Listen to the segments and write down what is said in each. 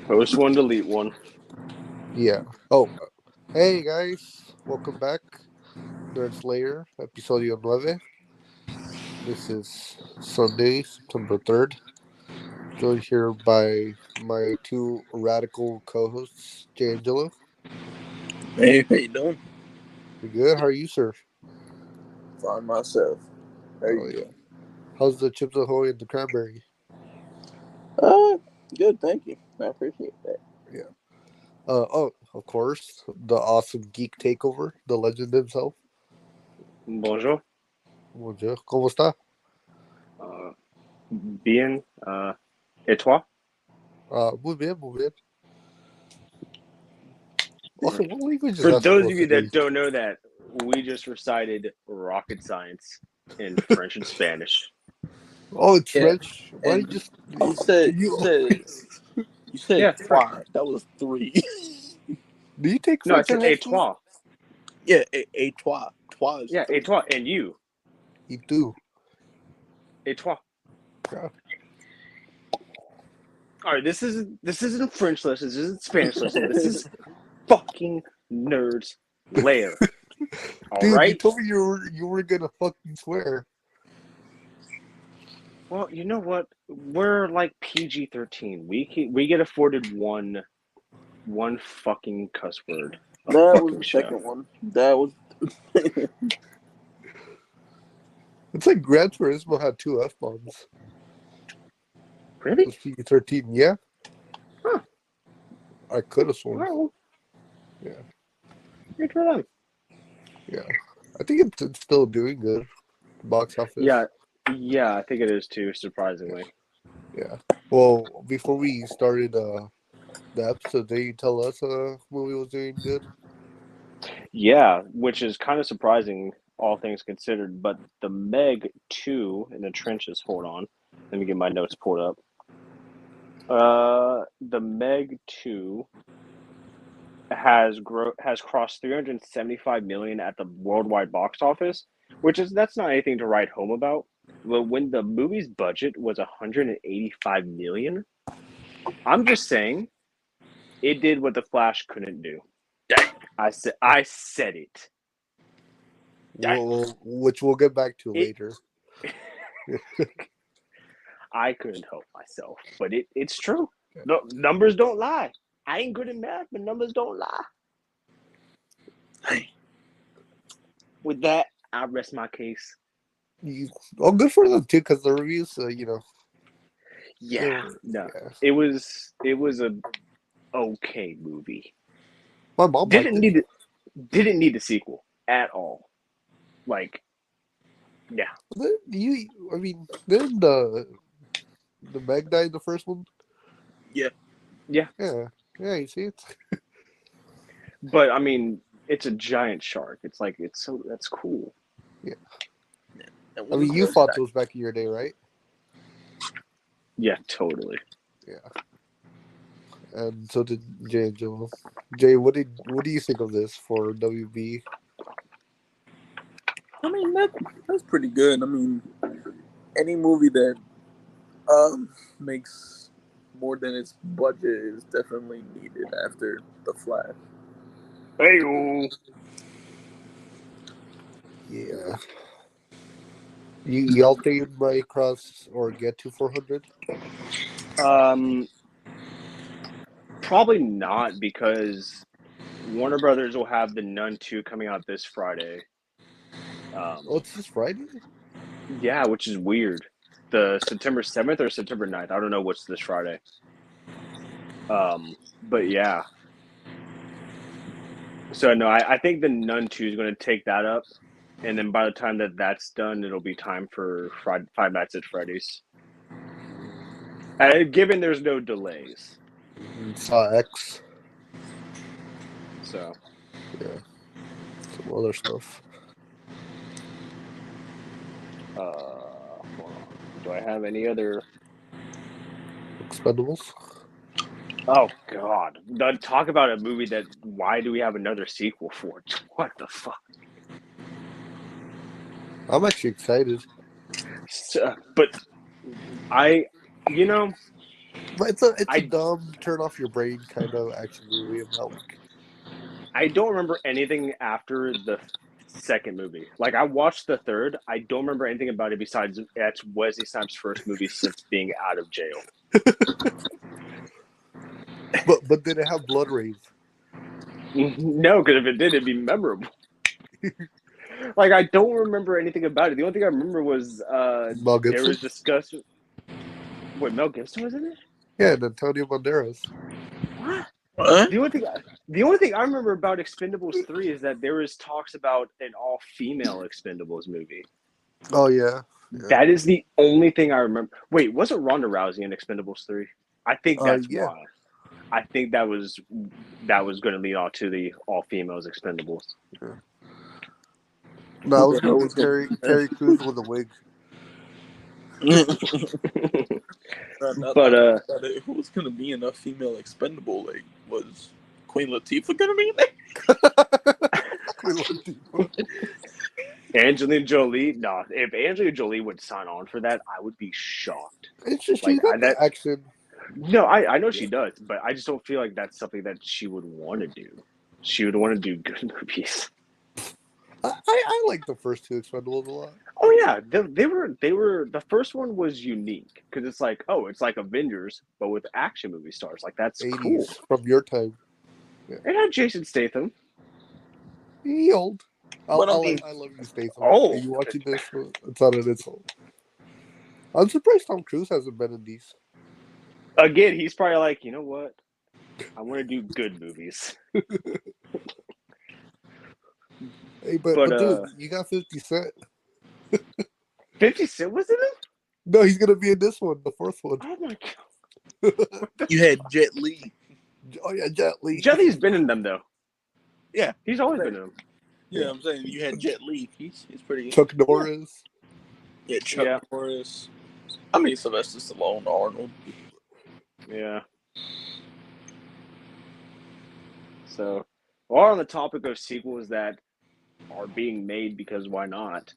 Post one, delete one. Yeah. Oh, hey guys, welcome back. There's Lair, episodio 9. This is Sunday, September 3rd. Joined here by my two radical co-hosts, Jay Angelo. Hey, how you doing? You good? How are you, sir? Fine myself. How you Oh yeah. doing? How's the Chips Ahoy and the cranberry? Uh, good, thank you. I appreciate that. Yeah. Of course, the awesome geek takeover, the legend himself. Bonjour. Bonjour. ¿Cómo está? Bien. Et toi? Muy bien, muy bien. Also, what language is For that those of supposed you to be? that don't know that, we just recited rocket science in French and Spanish. Oh, it's Yeah, French. Why did and you just you said you said Yeah, trois. That was three. do you take no, I French said in high et school? toi. Yeah, a trois. Trois is Yeah, et three. toi, and you. You do. Et toi. Yeah. All right, this isn't French lesson. This isn't Spanish lesson. This is fucking nerds lair. All Dude, you right. told me you were gonna fucking swear. Well, you know what? We're like PG-13. We get afforded one fucking cuss word. That was Fucking the show. second one. That was. It's like Gran Turismo had two F bombs. Really? It was PG-13. Yeah. Huh. I could have sworn. Well, Yeah. good for them. Yeah. I think it's still doing good. Box office. Yeah, I think it is too. Surprisingly. Yeah. Well, before we started the episode, did you tell us movie was doing good? Yeah, which is kind of surprising, all things considered. But the Meg 2 in the trenches. Hold on, let me get my notes pulled up. The Meg 2 has crossed 375 million at the worldwide box office, that's not anything to write home about. But when the movie's budget was 185 million, I'm just saying it did what the Flash couldn't do. I said it. Which we'll get back to later. I couldn't help myself, but it's true. No, numbers don't lie. I ain't good at math, but numbers don't lie. With that, I rest my case. Good for them too, because the reviews, Yeah, yeah. it was a okay movie. My mom Didn't liked it. didn't need a sequel at all. Like, yeah. Didn't the Meg die in the first one? Yeah. Yeah. Yeah, you see it. But I mean, it's a giant shark. It's like that's cool. Yeah. You fought those back in your day, right? Yeah, totally. Yeah. And so did Jay and Joel. Jay, what do you think of this for WB? I mean, that's pretty good. I mean, any movie that makes more than its budget is definitely needed after the Flash. Hey-o. Yeah. Y'all think it might cross or get to 400? Probably not, because Warner Brothers will have The Nun 2 coming out this Friday. It's this Friday? Yeah, which is weird. The September 7th or September 9th. I don't know what's this Friday. But yeah. So no, I think The Nun 2 is going to take that up, and then by the time that's done, it'll be time for Five Nights at Freddy's. Given there's no delays. Saw X. So. Yeah. Some other stuff. Hold on. Do I have any other Expendables? Oh God! Talk about a movie that. Why do we have another sequel for? What the fuck? I'm actually excited. So, but But it's a I dumb turn off your brain kind of action movie about like I don't remember anything after the second movie. Like I watched the third. I don't remember anything about it besides that's Wesley Snipes' first movie since being out of jail. but did it have blood rage? No, because if it did, it'd be memorable. Like I don't remember anything about it. The only thing I remember was Mel there Gibson? was discussion. What Mel Gibson was in it? Yeah, and Antonio Banderas. What? What? The only thing I remember about Expendables 3 is that there was talks about an all-female Expendables movie. Oh yeah. Yeah. That is the only thing I remember. Wait, wasn't Ronda Rousey in Expendables 3? I think that's Yeah. why. I think that was going to lead on to the all-females Expendables. No, Who I the was gonna hell be was gonna be Terry Crews with a wig. But Who was gonna be in a female expendable? Like, was Queen Latifah gonna be there? Queen Latifah. Angelina Jolie, no, if Angelina Jolie would sign on for that, I would be shocked. It's just Like she's got the that. action. No, I know she does, but I just don't feel like that's something that she would want to do. She would want to do good movies. I like the first two Expendables a lot. Oh yeah, they were the first one was unique because it's like Avengers but with action movie stars. Like that's cool. 80s from your time. Yeah. It had Jason Statham. He old. But I mean, I love you, Statham. Oh, Are you watching this? It's on an insult. I'm surprised Tom Cruise hasn't been in these. again, he's probably like, you know what? I want to do good movies. Hey, But but dude, you got 50 Cent. 50 Cent was in it? No, he's gonna be in this one, the fourth one. Oh my god. you had Jet Li. Oh yeah, Jet Li. Jelly's been in them though. Yeah, He's always been in them. yeah. I'm saying you had Jet Li. He's pretty. Chuck Norris. Yeah, Chuck Yeah. Norris. I mean, Sylvester Stallone, Arnold. Yeah. So, while on the topic of sequels that are being made because why not?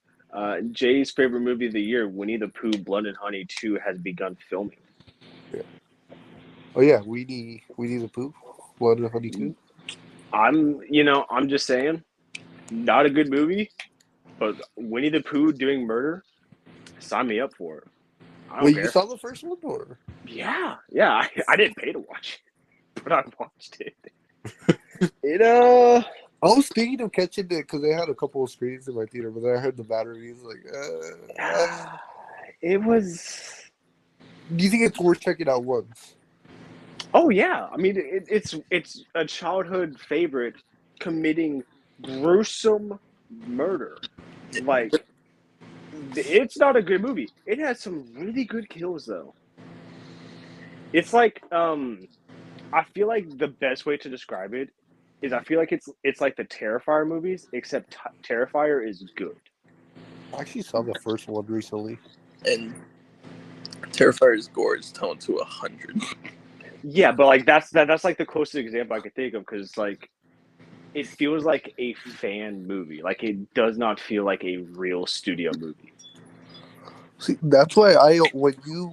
Jay's favorite movie of the year, Winnie the Pooh, Blood and Honey 2, has begun filming. Oh yeah, Winnie the Pooh. Blood and Honey 2. I'm just saying, not a good movie, but Winnie the Pooh doing murder, sign me up for it. I don't Wait, care. you saw the first one or? Yeah. I didn't pay to watch it, but I watched it. It I was thinking of catching it because they had a couple of screens in my theater, but then I heard the bad reviews. Like, it was. do you think it's worth checking out once? Oh yeah, I mean it's a childhood favorite committing gruesome murder. Like it's not a good movie. It has some really good kills though. It's like I feel like the best way to describe it is I feel like it's like the Terrifier movies except Terrifier is good. I actually saw the first one recently. And Terrifier's gore is toned to 100. Yeah, but like that's like the closest example I could think of because like it feels like a fan movie. Like it does not feel like a real studio movie. See, that's why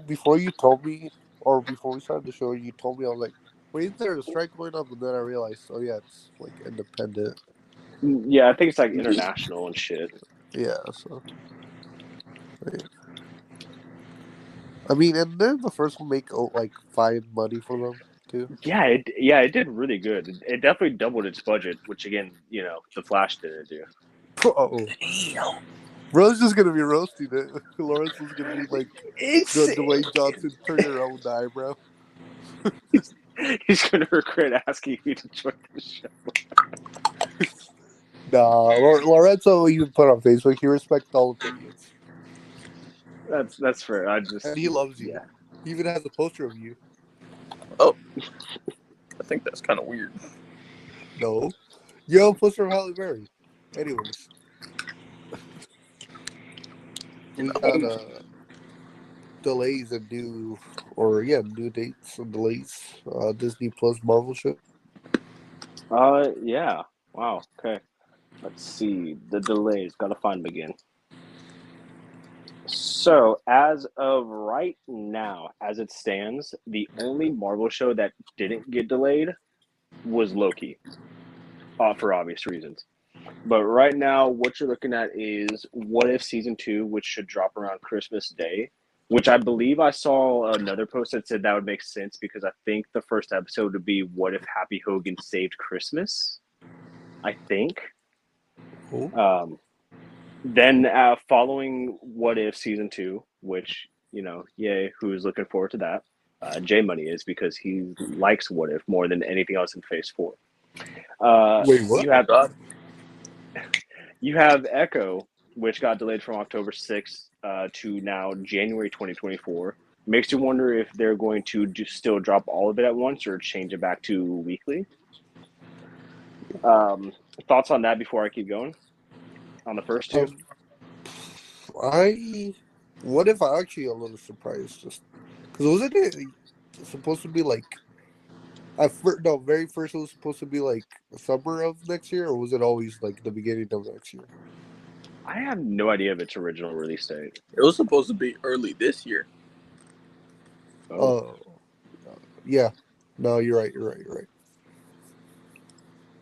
before you told me, or before we started the show, you told me, I was like, wait, there's a strike going on, but then I realized, oh yeah, it's like independent. Yeah, I think it's like international and shit. Yeah, so. Yeah. I mean, and then the first one find money for them too. Yeah, it did really good. It definitely doubled its budget, which again, The Flash didn't do. Oh, Bro's just gonna be roasting it. Lawrence was gonna be like, the Dwayne Johnson, turn your own eyebrow. He's gonna regret asking me to join the show. Nah, Lorenzo even put on Facebook, he respects all opinions. That's fair. And he loves you. Yeah. He even has a poster of you. Oh, I think that's kind of weird. No. You have a poster of Halle Berry. Anyways. We got delays and new dates and delays. Disney Plus Marvel show. Yeah. Wow. Okay. Let's see the delays. Gotta find them again. So, as of right now, as it stands, the only Marvel show that didn't get delayed was Loki, for obvious reasons. But right now, what you're looking at is What If Season 2, which should drop around Christmas Day, which I believe I saw another post that said that would make sense because I think the first episode would be What If Happy Hogan Saved Christmas? I think. Oh, Then following What If Season 2, which, yay, who's looking forward to that? J Money is because he likes What If more than anything else in Phase 4. wait, what? You Oh my have god. You have Echo, which got delayed from October 6th to now January 2024. Makes you wonder if they're going to still drop all of it at once or change it back to weekly. Thoughts on that before I keep going? On the first two? I what if I actually a little surprised just because wasn't it supposed to be like no, very first it was supposed to be like summer of next year, or was it always like the beginning of next year? I have no idea of its original release date. It was supposed to be early this year. Oh. Yeah. No, you're right. You're right. You're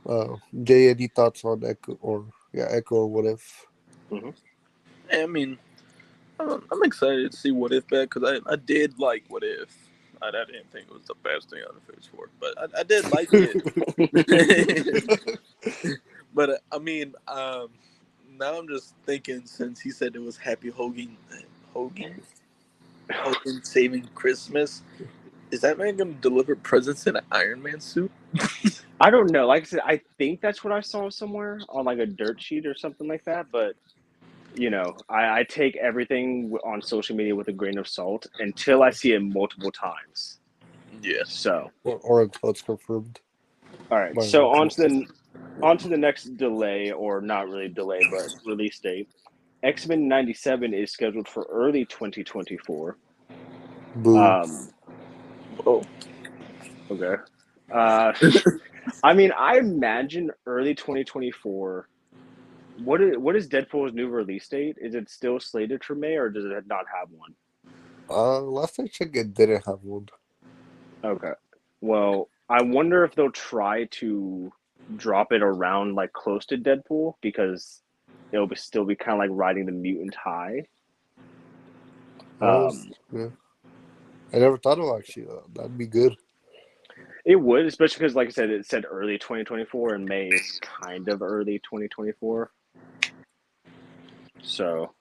right. Jay, any thoughts on Echo or Echo or What If? Mm-hmm. I mean, I'm excited to see What If back because I did like What If. I didn't think it was the best thing on the Phase 4, but I did like it. But I mean, now I'm just thinking since he said it was Happy Hogan saving Christmas. Is that man gonna deliver presents in an Iron Man suit? I don't know. Like I said, I think that's what I saw somewhere on like a dirt sheet or something like that. But I take everything on social media with a grain of salt until I see it multiple times. Yeah. So, or until it's confirmed. all right. So on to the next delay, or not really delay, but release date. X-Men 97 is scheduled for early 2024. Boo. Oh, Okay. I mean, I imagine early 2024. What is Deadpool's new release date? Is it still slated for May, or does it not have one? Last I checked, it didn't have one. Okay. Well, I wonder if they'll try to drop it around like close to Deadpool because it'll still be kind of like riding the mutant high. Yeah. I never thought of actually. That'd be good. It would, especially because, like I said, it said early 2024, and May is kind of early 2024. So,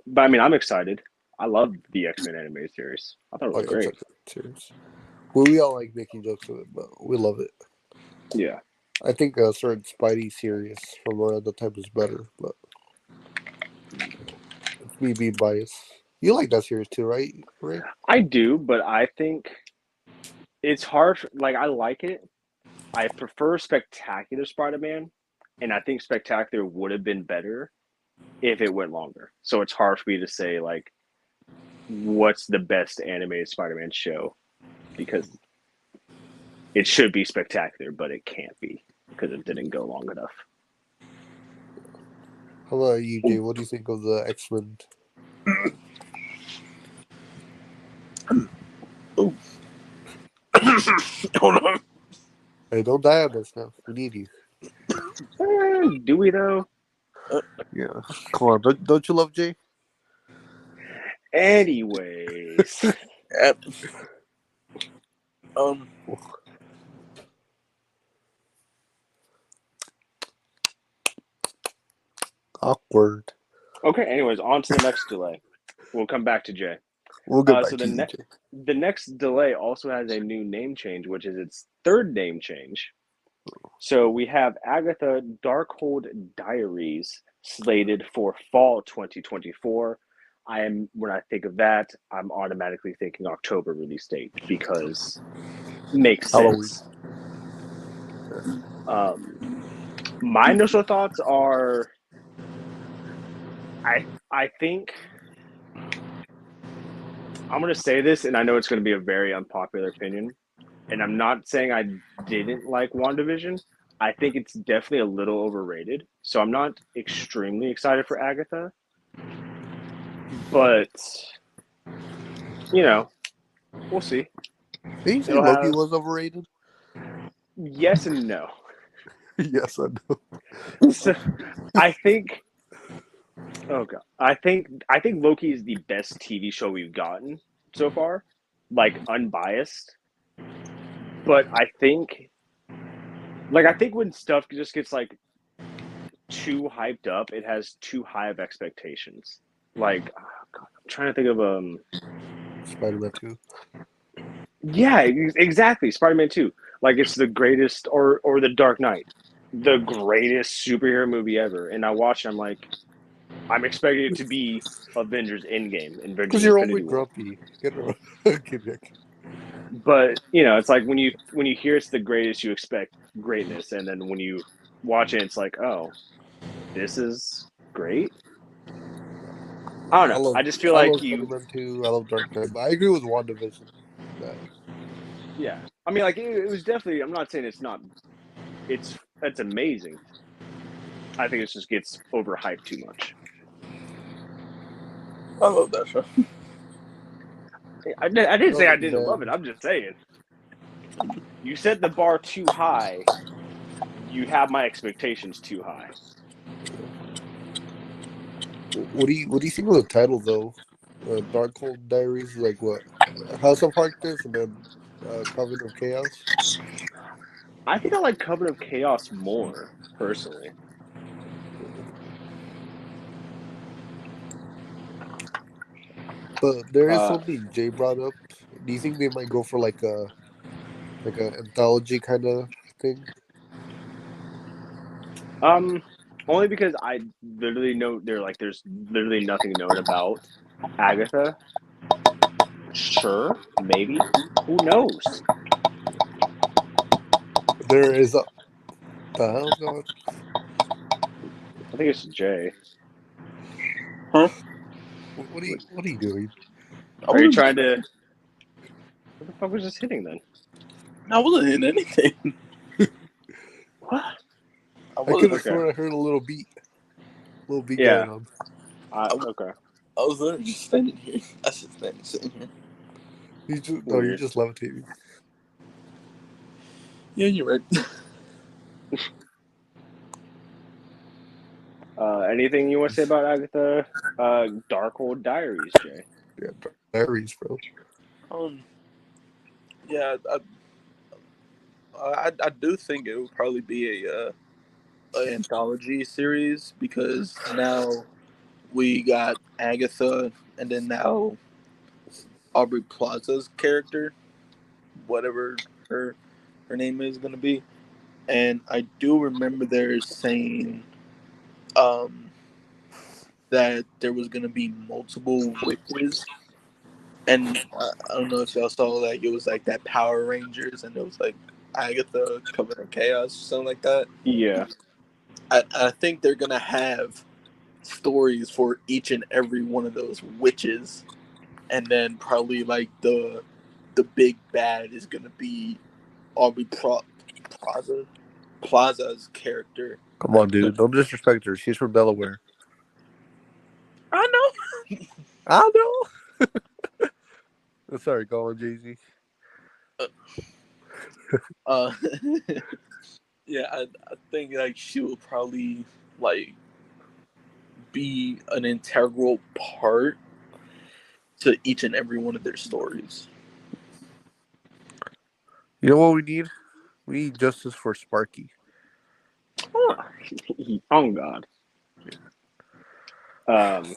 but I mean, I'm excited. I love the X-Men animated series. I thought it was It's great. serious. We all like making jokes of it, but we love it. Yeah. I think a certain Spidey series from around the time is better, but it's me being biased. You like that series too, right? Right? I do, but I think it's hard. Like, I like it. I prefer Spectacular Spider-Man, and I think Spectacular would have been better if it went longer. So it's hard for me to say like what's the best animated Spider-Man show because it should be Spectacular, but it can't be because it didn't go long enough. How about you, Jay? What do you think of the X-Men? oh. Hold on. Hey, don't die on us now. We need you. Do we though? Yeah. Come on. Don't you love Jay? Anyways. Awkward. Okay, anyways, on to the next delay. We'll come back to Jay. We'll get back So to you, Jay. the next delay also has a new name change, which is its third name change. So we have Agatha Darkhold Diaries slated for fall 2024. When I think of that, I'm automatically thinking October release date because makes sense. My initial thoughts are I think I'm going to say this, and I know it's going to be a very unpopular opinion, and I'm not saying I didn't like WandaVision. I think it's definitely a little overrated, so I'm not extremely excited for Agatha. but you know, we'll see. Did you say It'll Loki have was overrated? yes and no. Yes, I know. So I think, oh god, I think Loki is the best TV show we've gotten so far, like unbiased. But I think when stuff just gets like too hyped up, it has too high of expectations. Like, oh god, I'm trying to think of Spider-Man 2. yeah, exactly. Spider-Man 2. Like it's the greatest or The Dark Knight, the greatest superhero movie ever. And I watch it, I'm like, I'm expecting it to be Avengers Endgame, Because Avengers you're always Infinity War. grumpy. Get it right. But it's like when you hear it's the greatest, you expect greatness, and then when you watch it, it's like, oh, this is great. I don't I know. love I just feel I like love Spider-Man 2. I love Dark Knight. But I agree with WandaVision. That yeah. I mean, like it was definitely. I'm not saying it's not. It's amazing. I think it just gets overhyped too much. I love that show. I didn't say I oh didn't love it. man. I'm just saying you set the bar too high. You have my expectations too high. What do you think of the title though? Darkhold Diaries, like what? House of Harkness and then Coven of Chaos. I think I like Coven of Chaos more personally. But there is Uh, something Jay brought up. Do you think they might go for like a anthology kind of thing? Um, only because I literally know there's literally nothing known about Agatha. Sure, maybe. Who knows? There is a the hell's going. I think it's Jay. Huh? What are you doing? I Are you wasn't. trying to? What the fuck was just hitting then? I wasn't in anything. What? I I could wasn't. have Okay. sworn I heard a little beat Yeah. going on. Okay. I was literally just standing here. I just sitting here. You're Weird. just levitating. Yeah, you're right. Anything you want to say about Agatha? Darkhold Diaries, Jay. Yeah, diaries, bro. um, yeah, I do think it would probably be an anthology series because now we got Agatha, and then now Aubrey Plaza's character, whatever her her name is gonna be, and I do remember there saying um, that there was gonna be multiple witches, and I don't know if y'all saw like it was like that Power Rangers, and it was like Agatha Coven of Chaos, something like that. Yeah. I think they're gonna have stories for each and every one of those witches, and then probably like the big bad is gonna be Aubrey Plaza Plaza's character. Come on, dude. Don't disrespect her. She's from Delaware. I know. I know. Sorry, go on, Jay Z. Uh, yeah, I think like she will probably like be an integral part to each and every one of their stories. You know what we need? We need justice for Sparky. Oh God. Um.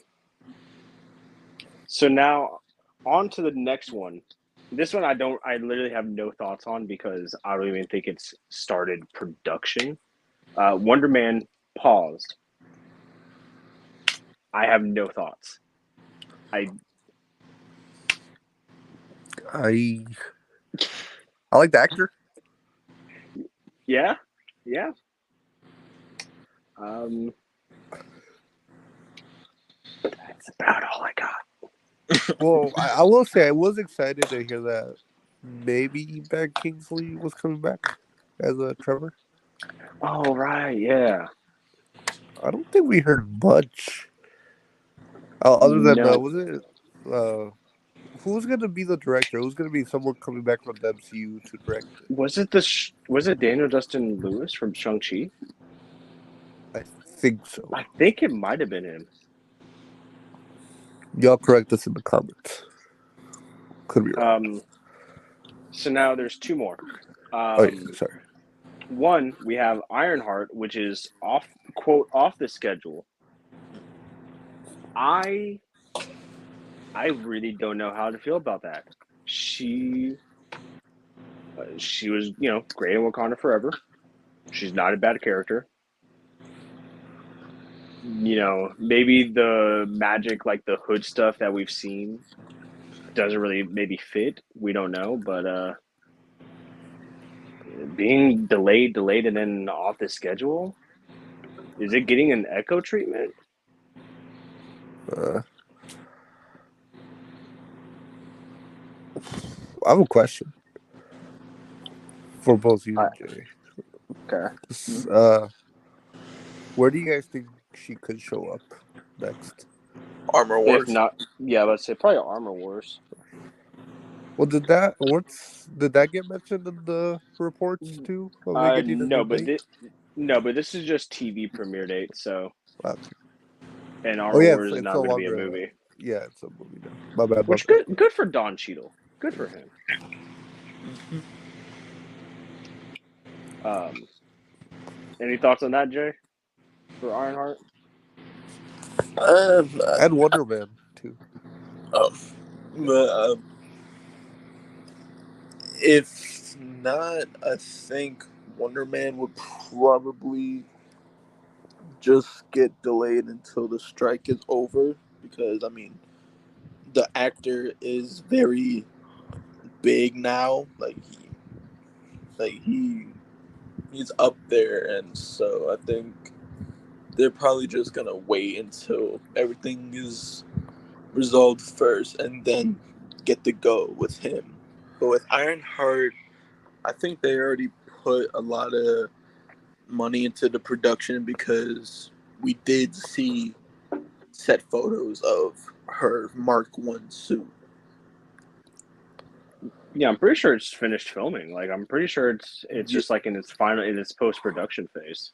So now, on to the next one. This one I literally have no thoughts on because I don't even think it's started production. Wonder Man paused. I have no thoughts. I I I like the actor. yeah, yeah. Um, that's about all I got. Well, I will say I was excited to hear that maybe Ben Kingsley was coming back as a Trevor. Oh right, yeah. I don't think we heard much. Other than No, was it who's gonna be the director? Who's gonna be someone coming back from the MCU to direct it? was it Daniel Justin Lewis from Shang-Chi? I think so. I think it might have been him. Y'all correct us in the comments. Could be wrong. So now there's two more. Oh yeah, sorry. One, we have Ironheart, which is off the schedule. I really don't know how to feel about that. She was, great in Wakanda Forever. She's not a bad character. Maybe the magic, like the hood stuff that we've seen, doesn't really maybe fit. We don't know, but being delayed, and then off the schedule, is it getting an Echo treatment? I have a question for both you and Jay. Okay. Where do you guys think she could show up next? Armor If Wars. not, yeah, let's say probably Armor Wars. Well, did that get mentioned in the reports too? Of it getting a No, new but date? this is just TV premiere date. So, Okay. and Oh Armor yeah, Wars is it's now no going to be a longer. movie, Yeah, it's a movie now. My bad. which good for Don Cheadle. Good for him. Any thoughts on that, Jay? For Ironheart? And Wonder Man too. But if not, I think Wonder Man would probably just get delayed until the strike is over because I mean the actor is very big now. He's up there, and so I think they're probably just gonna wait until everything is resolved first, and then get to go with him. But with Ironheart, I think they already put a lot of money into the production because we did see set photos of her Mark One suit. Yeah, I'm pretty sure it's finished filming. Like, I'm pretty sure it's Yeah, just like in its post production phase.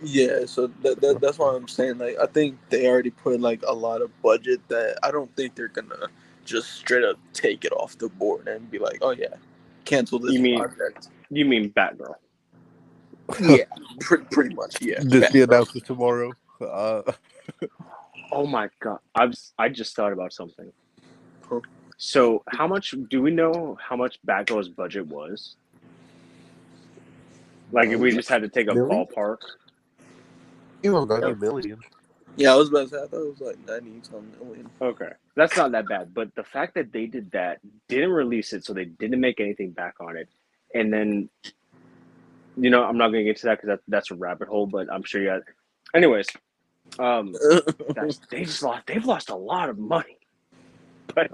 yeah, so that's why I'm saying like I think they already put like a lot of budget that I don't think they're gonna just straight up take it off the board and be like, oh yeah, cancel this You mean project. Batgirl? Yeah, pretty much. Yeah, Disney Batgirl. announces tomorrow. Oh my god, I just thought about something. Huh. So, do we know how much Batgirl's budget was? Like, if we just had to take a Million? ballpark. Even 90 million. Yeah, I was about to say I thought it was like 90-something million. Okay, that's not that bad. But the fact that they did that, didn't release it, so they didn't make anything back on it, and then, I'm not going to get to that because that's a rabbit hole. But I'm sure you got. Anyways, guys, they've lost a lot of money. But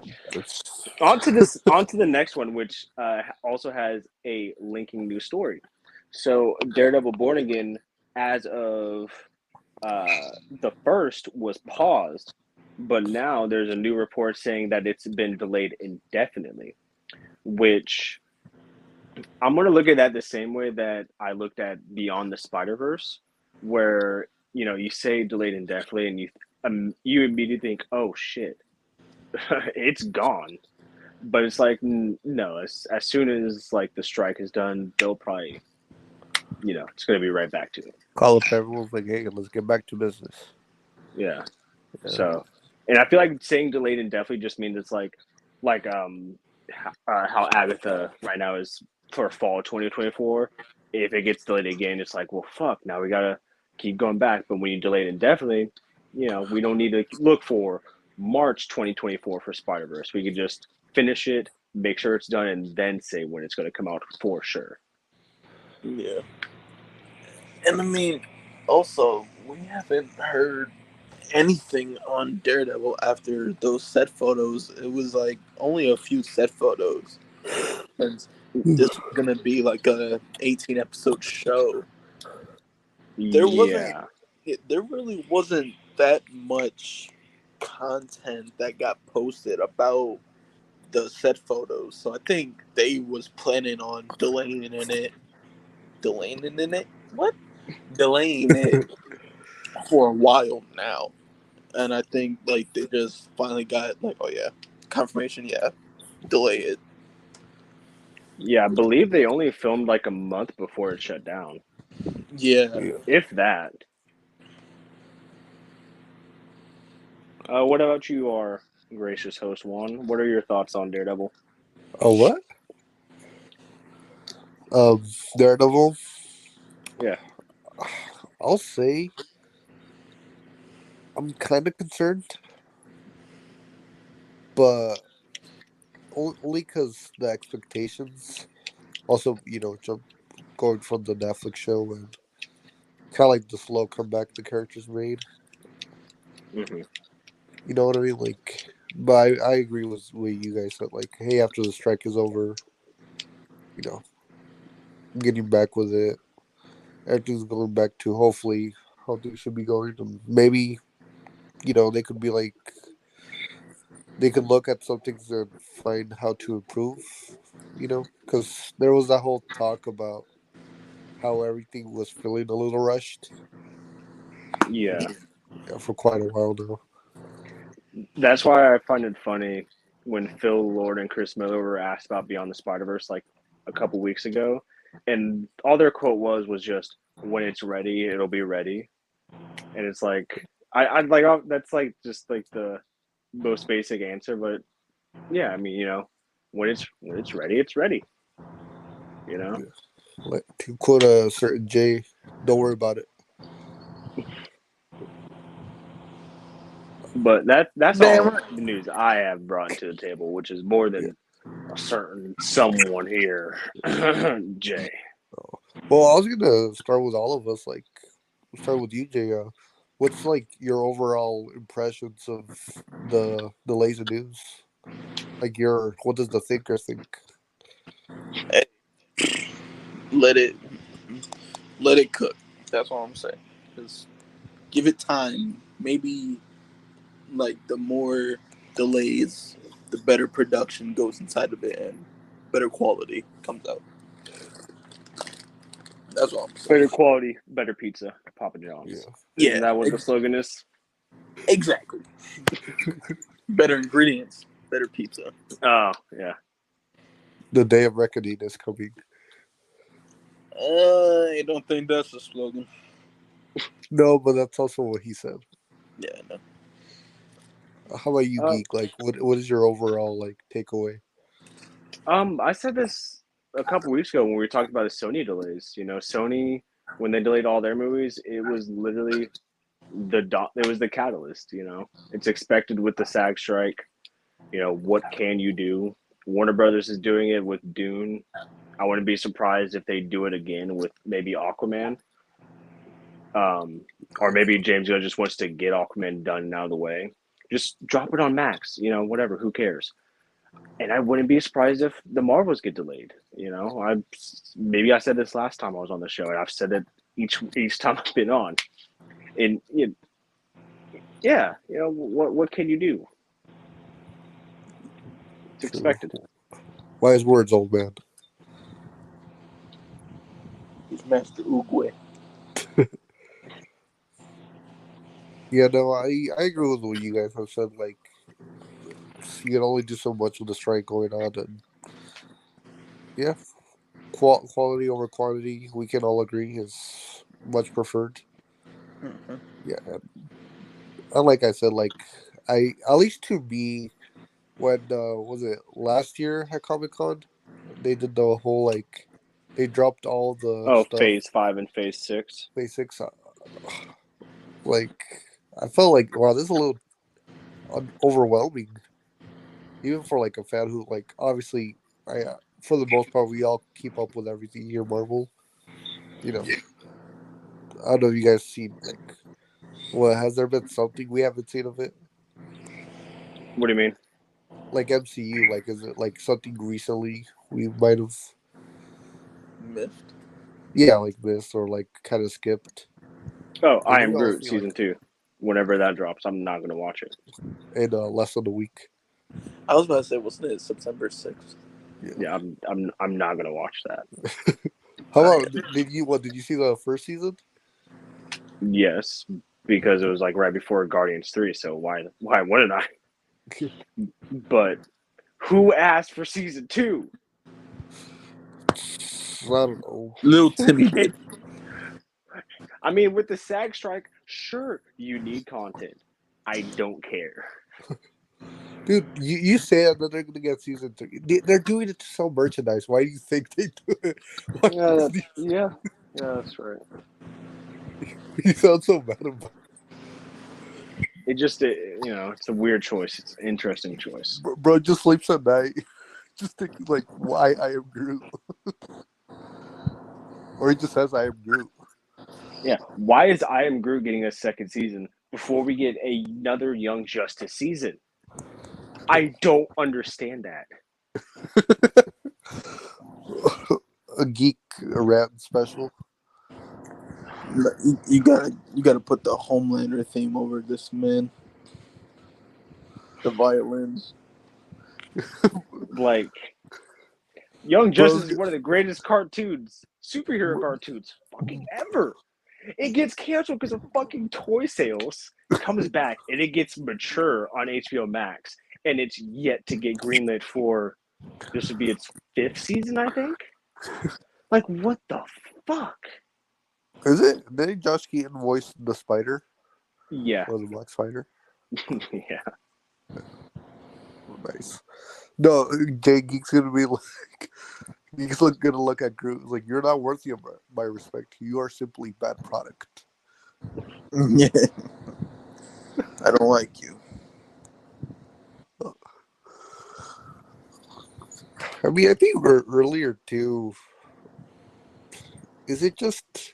on to the next one, which also has a linking news story. So Daredevil Born Again, as of the first, was paused, but now there's a new report saying that it's been delayed indefinitely, which I'm going to look at that the same way that I looked at Beyond the Spider-Verse, where, you say delayed indefinitely and you immediately think, oh shit, it's gone. But it's like, no, as soon as like the strike is done, they'll probably, it's going to be right back to it. Call up everyone's like, hey, let's get back to business. Yeah. Yeah. So, and I feel like saying delayed indefinitely just means it's like how Agatha right now is for fall 2024. If it gets delayed again, it's like, well, fuck. Now we gotta keep going back. But when you delay it indefinitely, we don't need to look for March 2024 for Spider Verse. We could just finish it, make sure it's done, and then say when it's going to come out for sure. Yeah, and I mean, also we haven't heard anything on Daredevil after those set photos. It was like only a few set photos. And this was gonna be like a 18 episode show. There wasn't. Yeah. There really wasn't that much content that got posted about the set photos. So I think they was planning on delaying it for a while now. And I think like they just finally got like, oh yeah, confirmation, yeah, delay it. Yeah, I believe they only filmed like a month before it shut down, Yeah. Yeah. if that. What about you, our gracious host Juan? What are your thoughts on Daredevil? Oh, what? Daredevil. Yeah. I'll say I'm kind of concerned, but only because the expectations. Also, jump going from the Netflix show and kind of like the slow comeback the characters made. Hmm. You know what I mean? Like, but I agree with what you guys said. Like, hey, after the strike is over, you know, getting back with it, everything's going back to hopefully how things should be going. And maybe they could be like they could look at some things and find how to improve. Because there was that whole talk about how everything was feeling a little rushed. Yeah. Yeah, for quite a while now. That's why I find it funny when Phil Lord and Chris Miller were asked about Beyond the Spider Verse like a couple weeks ago, and all their quote was just "When it's ready, it'll be ready," and it's like I like that's like just like the most basic answer, but yeah, I mean when it's ready, it's ready. You know, Yeah. Like to quote a certain Jay, don't worry about it. but that's Damn all right. the news I have brought to the table, which is more Yeah. than a certain someone here, Jay. Well, I was gonna start with all of us. Like, start with you, Jay. What's like your overall impressions of the laser news? Like, what does the thinker think? Hey, let it let it cook. That's all I'm saying. Just give it time. Maybe like the more delays, the better production goes inside of it and better quality comes out. That's all I'm saying. Better quality, better pizza, Papa John's. Yeah, Isn't Yeah, that what the slogan is? exactly. Better ingredients, better pizza. Oh, yeah. the day of reckoning is coming. I don't think that's the slogan. No, but that's also what he said. Yeah, no. How about you, Uh, geek? Like, what is your overall like takeaway? I said this a couple weeks ago when we were talking about the Sony delays. Sony when they delayed all their movies, it was literally it was the catalyst. It's expected with the SAG strike. What can you do? Warner Brothers is doing it with Dune. I wouldn't be surprised if they do it again with maybe Aquaman. Um, or maybe James Gunn just wants to get Aquaman done and out of the way. Just drop it on Max, whatever, who cares? And I wouldn't be surprised if the Marvels get delayed. Maybe I said this last time I was on the show, and I've said it each time I've been on. And yeah, what can you do? It's True. expected. Wise words, old man. He's Master Oogway. Yeah, no, I agree with what you guys have said. Like, you can only do so much with the strike going on, and yeah, quality over quantity, we can all agree is much preferred. Mm-hmm. Yeah, and like I said, like at least to me, when was it last year at Comic Con, they did the whole like they dropped all the Oh, stuff Phase 5 and Phase 6. basics. Like I felt like wow, this is a little overwhelming, even for like a fan who like obviously I for the most part we all keep up with everything here Marvel. You know, I don't know if you guys seen like what has there been something we haven't seen of it What do you mean? like MCU like is it like something recently we might have Miffed. yeah like missed or like kind of skipped Oh, because I we Am all Groot see like season 2. whenever that drops, I'm not gonna watch it. in less than a week. I was about to say, wasn't it September 6th? Yeah, I'm not gonna watch that. How I about did you see the first season? Yes, because it was like right before Guardians 3, so why wouldn't I? But who asked for season 2? I don't know. Little Timmy did. I mean, with the SAG strike, sure, you need content. I don't care. Dude, you said that they're gonna get season 3. They're doing it to sell merchandise. Why do you think they do it? Why Yeah, that's right. you sound so mad about It just, it's a weird choice. It's an interesting choice. it. Bro just sleeps at night. Just thinking like why I am Groot. Or he just says I am Groot. Yeah, why is I Am Groot getting a second season before we get another Young Justice season? I don't understand that. A geek rant special. You gotta put the Homelander theme over this, man. The violins. Like, Young Bro, Justice is one of the greatest superhero cartoons fucking ever. It gets canceled because of fucking toy sales, comes back, and it gets mature on HBO Max, and it's yet to get greenlit for, this would be its 5th season, I think? Like, what the fuck? is it? Did Josh Keaton voice the spider? Yeah. Or the black spider? Yeah. Nice. No, Jay Geek's gonna be like, gonna look at Groot like, you're not worthy of my respect. You are simply bad product. Yeah. I don't like you. I mean, I think earlier too. Is it just?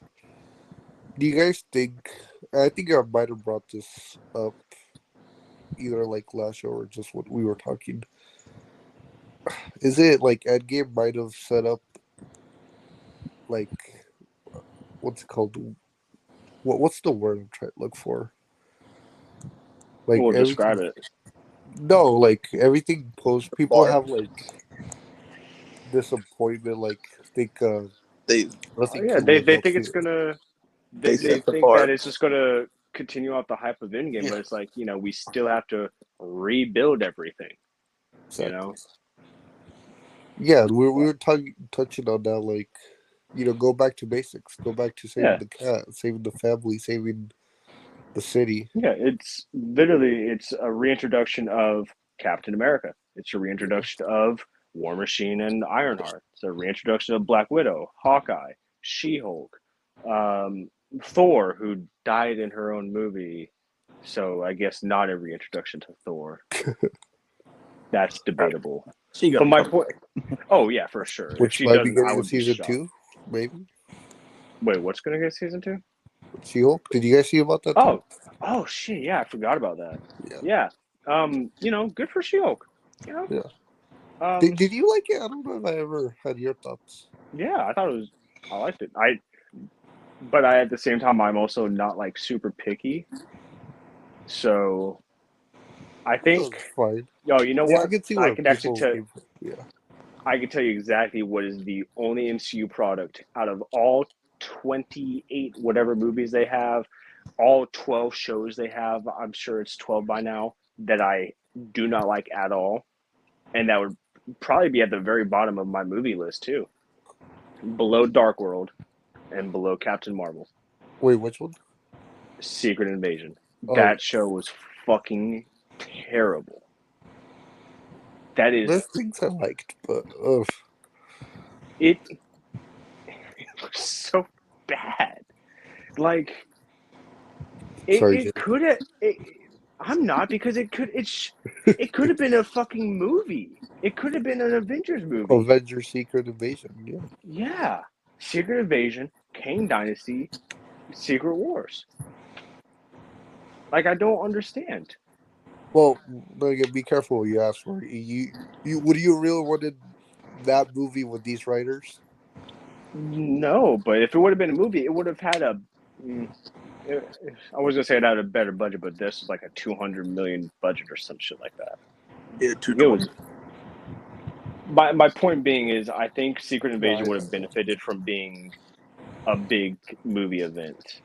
Do you guys think? I think I might have brought this up either like last show or just when we were talking. Is it like Endgame might have set up like what's it called? What's the word I'm trying to look for? Like We'll everything. describe it. No, like everything post. People Bar. have like disappointment. Like think They nothing Yeah, can they live they up think to it's it. gonna they they set the think that bar. it's just gonna continue off the hype of Endgame, Yeah, but it's like, we still have to rebuild everything, you exactly. know? Yeah, we were touching on that. Like, go back to basics. Go back to saving Yeah. the cat, saving the family, saving the city. Yeah, it's a reintroduction of Captain America. It's a reintroduction of War Machine and Ironheart. It's a reintroduction of Black Widow, Hawkeye, She-Hulk, Thor, who died in her own movie. So I guess not a reintroduction to Thor. That's debatable. She But gonna my come point, oh yeah, for sure. If Which she might be doesn't, I getting a would be season shocked. 2, maybe. Wait, what's gonna get season 2? She-Hulk. Did you guys see about that too? Oh shit! Yeah, I forgot about that. Yeah. Yeah, good for She-Hulk. You know, Yeah. Did you like it? I don't know if I ever had your thoughts. yeah, I liked it. But at the same time, I'm also not like super picky. So I That think, was fine. you know Yeah, I what? can see I where can actually people tell. came from. Yeah. I can tell you exactly what is the only MCU product out of all 28 whatever movies they have, all 12 shows they have. I'm sure it's 12 by now that I do not like at all, and that would probably be at the very bottom of my movie list too, below Dark World and below Captain Marvel. Wait, which one? Secret Invasion. Oh, That show was fucking terrible. That is there's things I liked, but it. It was so bad. Like sorry, it Jake. could have. I'm not, because it could have been a fucking movie. It could have been an Avengers movie. Avengers: Secret Invasion. Yeah. Yeah, Secret Invasion, Kang Dynasty, Secret Wars. Like, I don't understand. Well, like, be careful what you ask for. You would you really wanted that movie with these writers? No, but if it would have been a movie, it would have had I was gonna say it had a better budget, but this was like a 200 million budget or some shit like that. Yeah, It was. 220. My point being is, I think Secret No, Invasion would have benefited from being a big movie event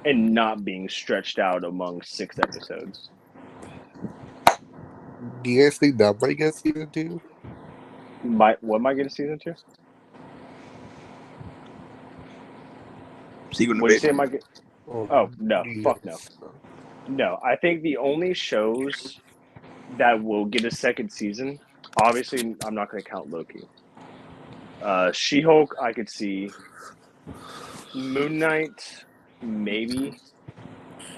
and not being stretched out among 6 episodes. do you guys think that might get season 2? What am I getting season 2? Secret What do you say? Invasion. Am I get? Or Oh no, do you fuck no, guys? no. I think the only shows that will get a second season, obviously, I'm not going to count Loki. She-Hulk, I could see. Moon Knight, maybe.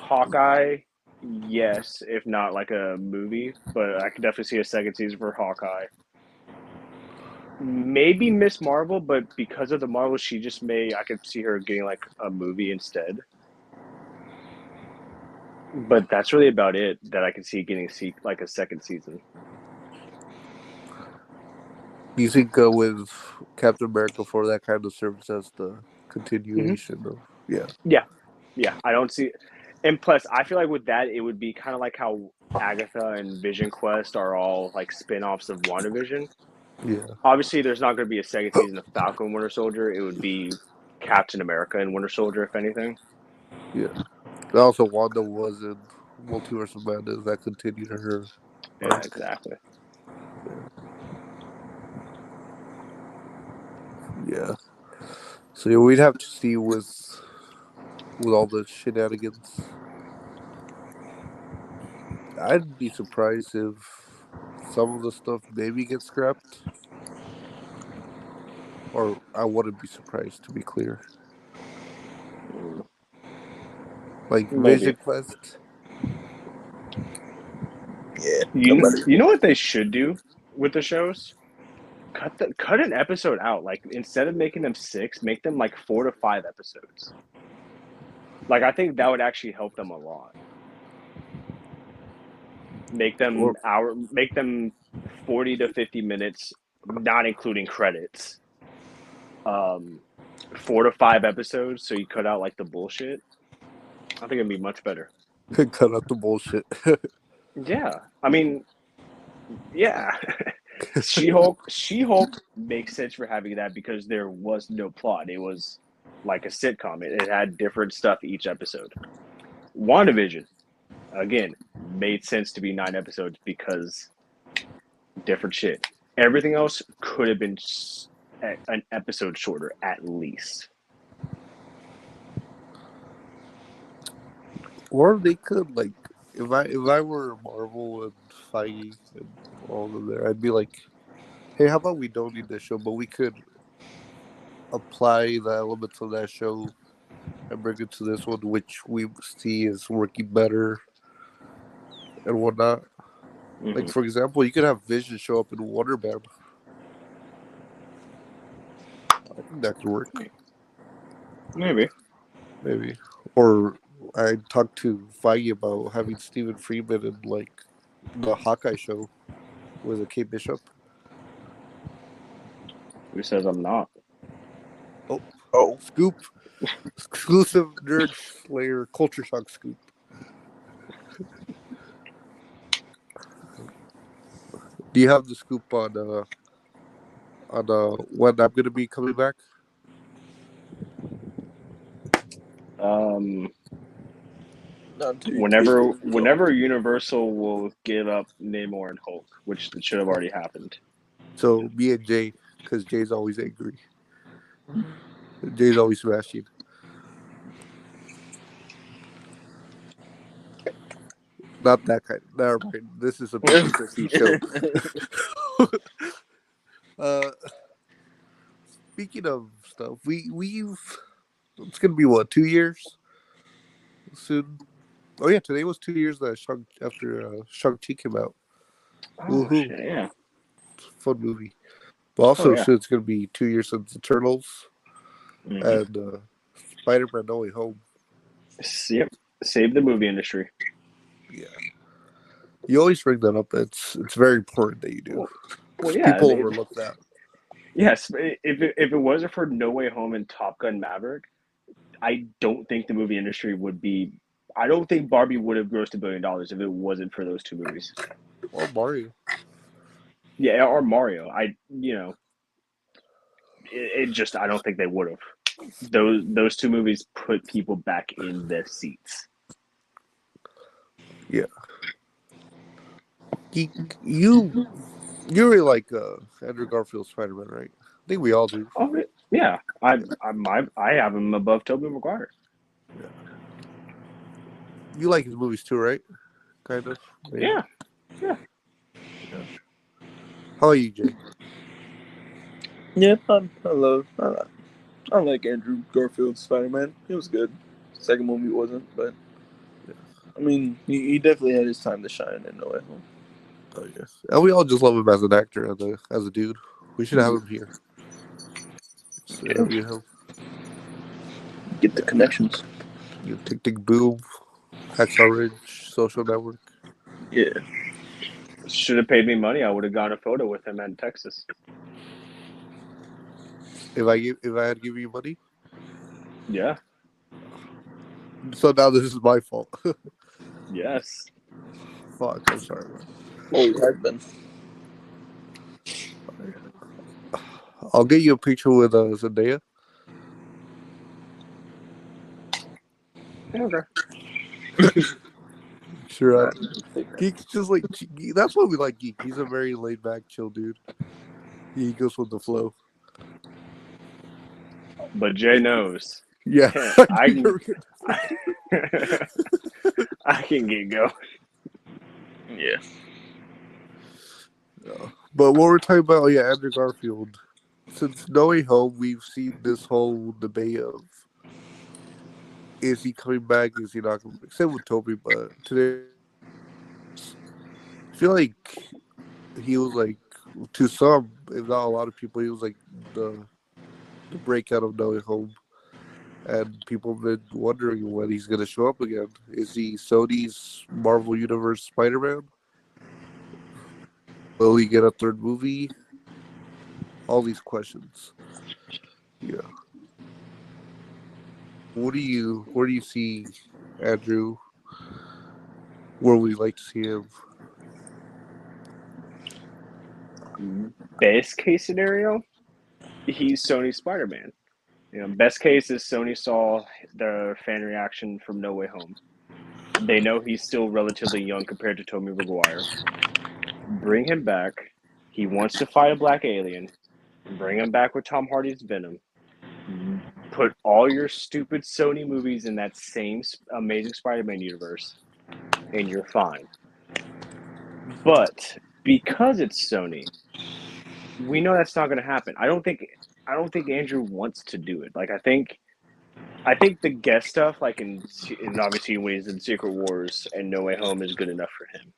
Hawkeye, yes, if not like a movie, but I could definitely see a second season for Hawkeye. Maybe Miss Marvel, but because of the Marvel she just made, I could see her getting like a movie instead. But that's really about it that I can see getting like a second season. Do you think with Captain America for that kind of serves as the Mm-hmm. continuation of? Yeah. Yeah, I don't see. And plus, I feel like with that, it would be kind of like how Agatha and Vision Quest are all like spin-offs of WandaVision. Yeah. Obviously, there's not going to be a second season of Falcon Winter Soldier. It would be Captain America and Winter Soldier, if anything. Yeah. And also, Wanda was in Multiverse of Madness that continued her Yeah, arc. exactly. Yeah. So yeah, we'd have to see with all the shenanigans. I'd be surprised if some of the stuff maybe gets scrapped, or I wouldn't be surprised to be clear. Like Maybe. Vision Quest. Yeah, You nobody. you know what they should do with the shows? Cut an episode out. Like instead of making them 6, make them like 4 to 5 episodes. Like I think that would actually help them a lot. Or Make them 40 to 50 minutes, not including credits. Um 4 to 5 episodes, so you cut out like the bullshit. I think it'd be much better. cut out the bullshit. Yeah. I mean, yeah. She-Hulk makes sense for having that because there was no plot. It was like a sitcom. It had different stuff each episode. WandaVision, again, made sense to be 9 episodes because different shit. Everything else could have been an episode shorter at least. Or they could like if I were Marvel and Feige and all of them there, I'd be like, hey, how about we don't need this show, but we could apply the elements of that show and bring it to this one, which we see is working better and whatnot. Like Mm-hmm. for example, you could have Vision show up in Wonder Man. I think that could work, Maybe. maybe. Or I talked to Feige about having Stephen Freeman in like the Hawkeye show with a Kate Bishop. Who says I'm not? Oh, Oh, scoop! Exclusive Nerd Slayer Culture Shock scoop. Do you have the scoop on when I'm gonna be coming back? Um, not until you taste whenever it. So, whenever Universal will give up Namor and Hulk, which should have already happened. So me and Jay, because Jay's always angry. Jay's always smashing. Not that kind. Never mind. This is a PG-13 show. uh, Speaking of stuff, we've it's gonna be what 2 years soon. Oh yeah, today was 2 years that Shang-Chi came out. Oh Woohoo! shit! Yeah. Fun movie. But Oh also, yeah. soon it's gonna be 2 years since Eternals Mm-hmm. and Spider-Man: No Way Home. Yep. Save the movie industry. Yeah, you always bring that up. It's very important that you do Well, because yeah. people overlook that. Yes. If it wasn't for No Way Home and Top Gun Maverick, I don't think the movie industry would be. I don't think Barbie would have grossed $1 billion if it wasn't for those two movies. Or Mario. Yeah, or Mario. It just I don't think they would have. Those two movies put people back in their seats. Yeah. You you really like Andrew Garfield's Spider-Man, right? I think we all do. Oh yeah, I have him above Tobey Maguire. Yeah. You like his movies too, right? Kind of, maybe. Yeah, yeah. Yeah. How about you, Jay? Yeah, I like Andrew Garfield's Spider-Man. It was good. Second movie wasn't, but Yeah. I mean, he definitely had his time to shine in No Way Home. Oh yeah. And we all just love him as an actor and as a dude. We should have him here. Just Yeah, interview him. get the Yeah. connections. You Tick Tick Boom, Hacksaw Ridge, Social Network. Yeah, Should have paid me money. I would have gone a photo with him in Texas. If I had given you money, Yeah. so now this is my fault. Yes. Fuck, I'm sorry, man. always has been. I'll get you a picture with Zendaya. Okay. Sure. Geek's just like that's why we like Geek. He's a very laid back, chill dude. He goes with the flow. But Jay knows. Yeah, I can. I can get going. Yeah. But what we're talking about, yeah, Andrew Garfield. Since No Way Home, we've seen this whole debate of is he coming back? Is he not coming back? Same with Toby, but today I feel like he was like to some, if not a lot of people, he was like the breakout of No Way Home. And people have been wondering when he's going to show up again. Is he Sony's Marvel Universe Spider-Man? Will he get a third movie? All these questions. Yeah. Where do you see Andrew? Where would you like to see him? Best case scenario, he's Sony Spider-Man. Best case is Sony saw the fan reaction from No Way Home. They know he's still relatively young compared to Tobey Maguire. Bring him back. He wants to fight a black alien. Bring him back with Tom Hardy's Venom. Put all your stupid Sony movies in that same Amazing Spider-Man universe, and you're fine. But because it's Sony, we know that's not going to happen. I don't think Andrew wants to do it. Like I think the guest stuff, like in obviously when he's in Secret Wars and No Way Home, is good enough for him.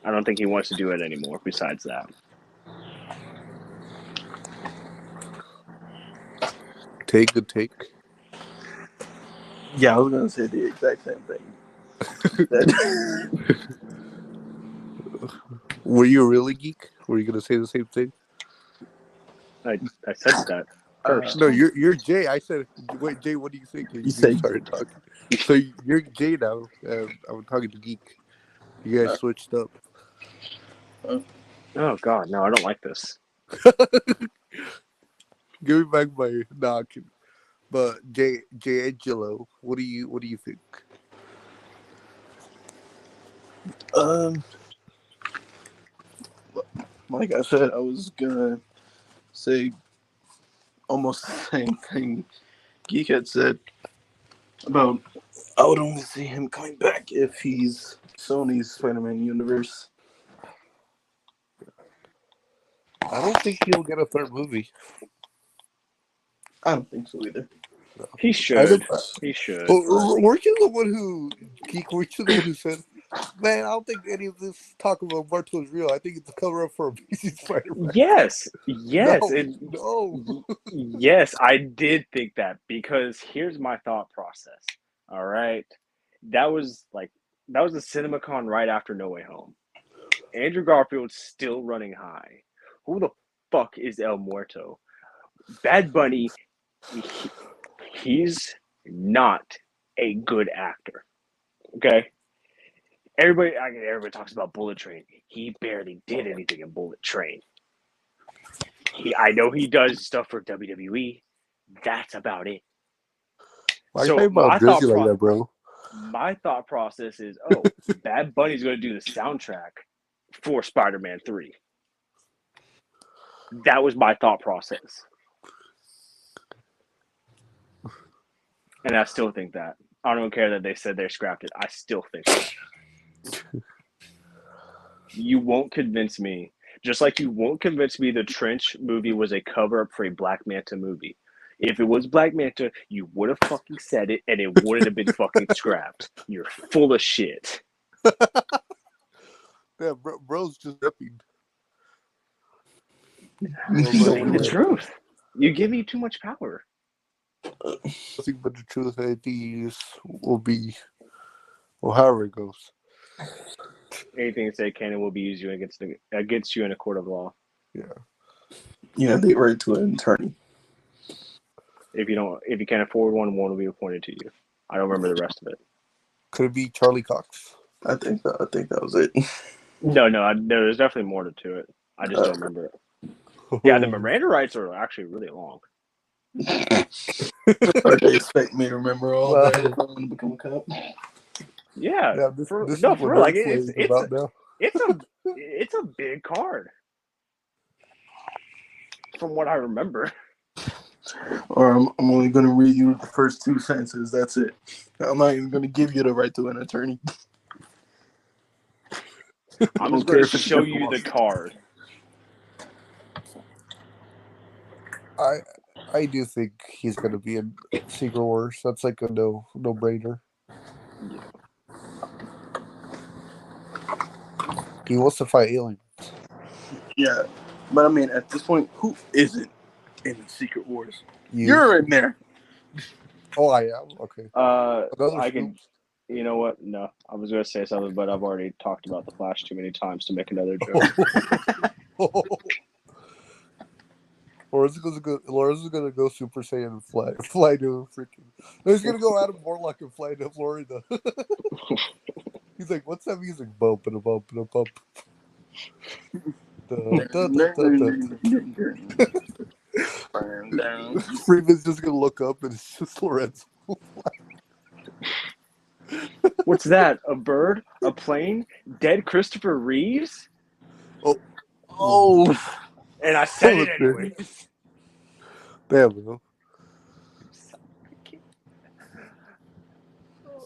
I don't think he wants to do it anymore. Besides that, Good take. Yeah, I was gonna say the exact same thing. Were you a really geek? Were you gonna say the same thing? I said that first. No, you're Jay. I said, wait, Jay, what do you think? And You you said started talking. So you're Jay now, and I'm talking to Geek. You guys switched up. Oh God, no, I don't like this. Give me back my knock. But Jay Angelo, what do you think? Like I said, I was gonna say almost the same thing Geek had said about I would only see him coming back if he's Sony's Spider-Man universe. I don't think he'll get a third movie. I don't think so either. He should. He should. Weren't you the one who Geek? Weren't you the one who said, "Man, I don't think any of this talk about Marto is real. I think it's a cover up for Amazing Spider-Man." Yes, No. yes, I did think that because here's my thought process. All right, that was the CinemaCon right after No Way Home. Andrew Garfield's still running high. Who the fuck is El Muerto? Bad Bunny, he's not a good actor. Okay, everybody talks about Bullet Train. He barely did anything in Bullet Train. I know he does stuff for WWE. That's about it. Why are you So talking about Drizzy like that, bro? my thought process is, Bad Bunny's going to do the soundtrack for Spider-Man 3. That was my thought process. And I still think that. I don't care that they said they scrapped it. I still think that. You won't convince me. Just like you won't convince me the Trench movie was a cover-up for a Black Manta movie. If it was Black Manta, you would have fucking said it, and it wouldn't have been fucking scrapped. You're full of shit. Yeah, bro's just ripping. Saying the truth. You give me too much power. Nothing but the truth. I think will be, well, however it goes. Anything to say canon will be used against you in a court of law. Yeah, they write to an attorney. If you can't afford one will be appointed to you. I don't remember the rest of it. Could it be Charlie Cox? I think that was it. No, there's definitely more to it. I just don't remember it. Yeah, the Miranda rights are actually really long. Or they expect me to remember all that if I'm going to become a cop? Yeah, for real. Like it's a big card. From what I remember. Or I'm only going to read you the first two sentences. That's it. I'm not even going to give you the right to an attorney. I'm just going to show you the card. I do think he's going to be in Secret Wars. That's like a no-brainer. Yeah. He wants to fight aliens. Yeah, but I mean, at this point, who isn't in the Secret Wars? You're in there. Oh, I am? Okay. I can. You know what? No, I was going to say something, but I've already talked about the Flash too many times to make another joke. Laura's gonna go Super Saiyan and fly to freaking. No, he's gonna go Adam Warlock and fly to Florida. He's like, "What's that music? Bump and a bump and a bump." Freeman's just gonna look up and it's just Lorenzo. What's that? A bird? A plane? Dead Christopher Reeves? Oh. And I said it anyway. Damn, bro.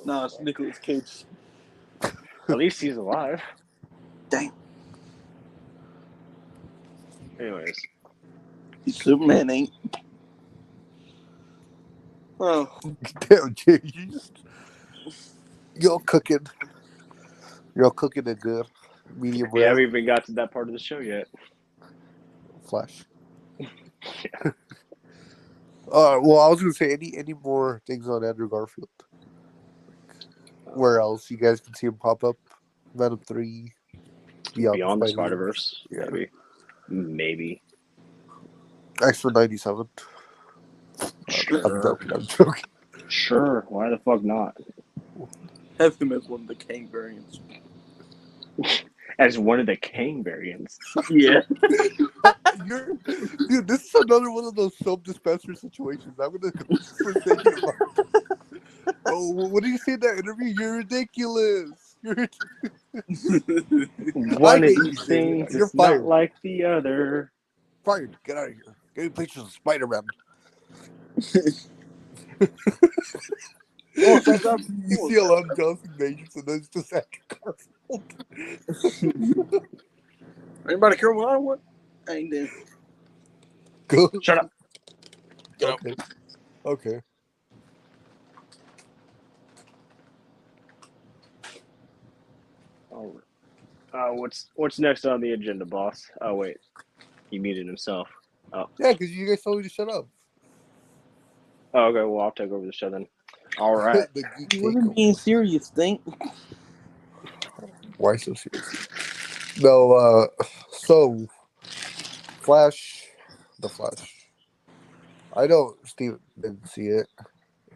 No, it's Nicolas Cage. At least he's alive. Damn. Anyways. Superman ain't. Oh. Damn, Jay, you're cooking. You're cooking it good. Medium rare. We haven't even got to that part of the show yet. Flash. Yeah. Well, I was gonna say any more things on Andrew Garfield. Where else you guys can see him pop up? Venom 3. Beyond the Spider-Verse. Yeah. Maybe. X-Men 97. Sure. I'm joking. Sure. Why the fuck not? Have him as one of the Kang variants. As one of the Kang variants. Yeah. Dude, this is another one of those soap dispenser situations. I'm gonna go for thinking about. Oh, what did you say in that interview? You're ridiculous. One of these things is fired. not like the other. Fired. Get out of here. Get me pictures of Spider-Man. You see a lot of Jonathan Majors and then it's just Andrew Garfield. Anybody care what I want? I ain't there. Go. Shut up. Okay. All right. What's next on the agenda, boss? Oh wait, he muted himself. Oh. Yeah, because you guys told me to shut up. Oh, okay, well I'll take over the show then. All right. You wasn't being serious, Think. Why so serious? No. So, The Flash. I know Steven didn't see it.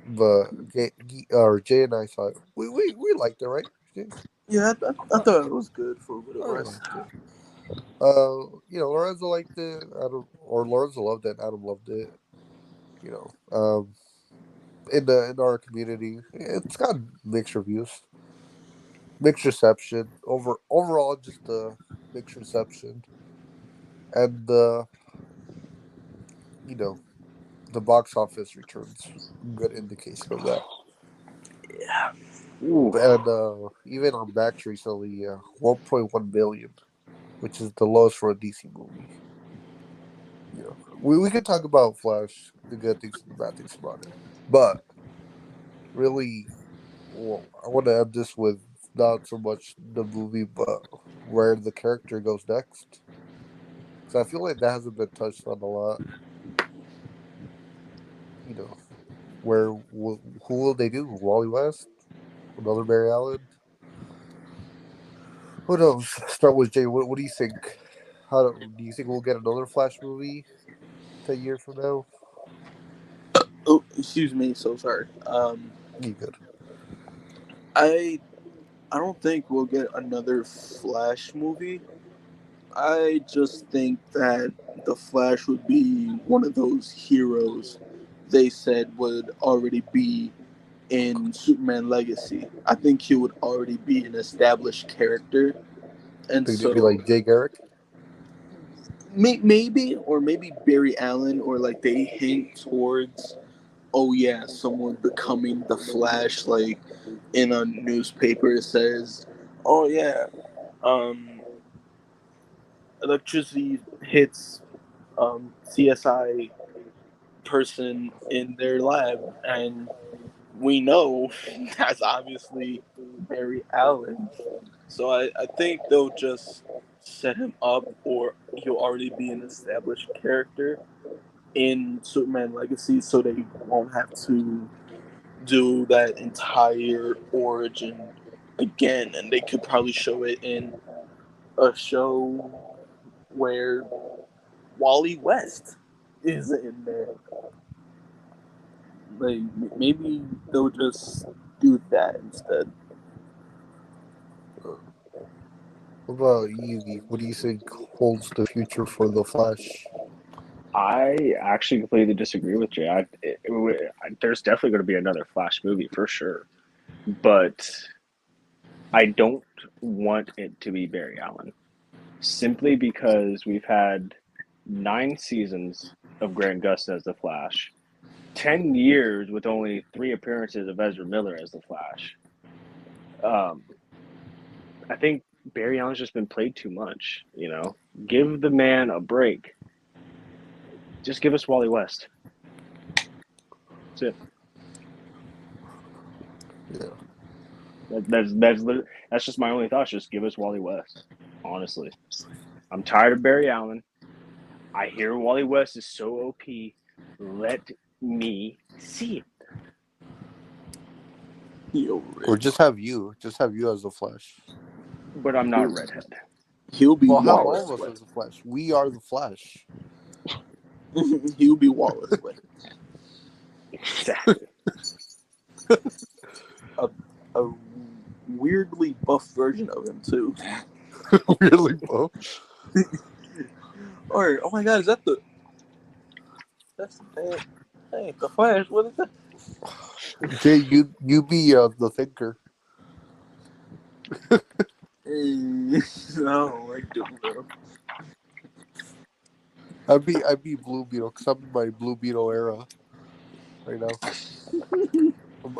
but Jay and I saw it. We liked it, right? Jay? Yeah, I thought it was good for what it I was. liked it. Lorenzo liked it. Lorenzo loved it. Adam loved it. You know, in our community, it's got mixed reviews, mixed reception. Overall, just a mixed reception, and you know, the box office returns, good indication of that. Yeah. Ooh. And even on Max recently, 1.1 billion, which is the lowest for a DC movie. We could talk about Flash, the good things and the bad things about it, but really, well, I want to end this with not so much the movie, but where the character goes next. Because I feel like that hasn't been touched on a lot. You know, who will they do? Wally West, another Barry Allen. Who knows? Start with Jay. What do you think? Do you think we'll get another Flash movie 10 years from now? Oh, excuse me. So sorry. You good? I I don't think we'll get another Flash movie. I just think that the Flash would be one of those heroes they said would already be in Superman Legacy. I think he would already be an established character, and Think they'd be so like Jay Garrick? maybe, or maybe Barry Allen, or like they hint towards, oh yeah, someone becoming the Flash. Like in a newspaper, it says, oh yeah, um, electricity hits CSI person in their lab, and we know that's obviously Barry Allen. So I think they'll just set him up, or he'll already be an established character in Superman Legacy, so they won't have to do that entire origin again, and they could probably show it in a show where Wally West is in there. Like maybe they'll just do that instead. What about you? What do you think holds the future for the Flash? I actually completely disagree with Jay. There's definitely going to be another Flash movie for sure, but I don't want it to be Barry Allen simply because we've had 9 seasons of Grant Gustin as the Flash, 10 years with only 3 appearances of Ezra Miller as the Flash. Um, I think Barry Allen's just been played too much. Give the man a break. Just give us Wally West. That's it. Yeah. That's just my only thoughts. Just give us Wally West. Honestly, I'm tired of Barry Allen. I hear Wally West is so OP. Let me see it. He'll Or just have you as the Flash. But I'm not redhead. he'll be Well, have all Wallace of us as West. the Flash. We are the Flash. He'll be Wallace West. Exactly. A weirdly buff version of him too. Really, Bo? Or oh my god, is that the that's hey the Flash? What is that? Jay, you be the thinker. Hey, no, I don't know. I'd be Blue Beetle because I'm in my Blue Beetle era right now.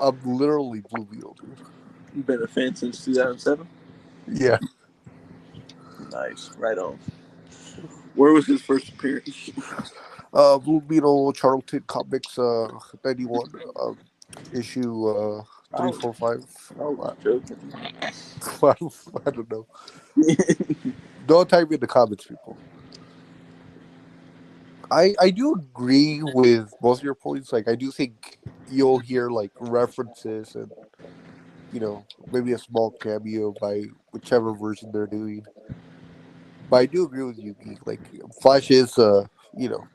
I'm literally Blue Beetle, dude. You've been a fan since 2007. Yeah. Nice, right on. Where was his first appearance? Blue Beetle Charlton Comics 91 issue I was, 345. I was joking. I don't know. Don't type in the comments, people. I do agree with both your points. Like I do think you'll hear like references and maybe a small cameo by whichever version they're doing. But I do agree with you, Geek. Like Flash is you know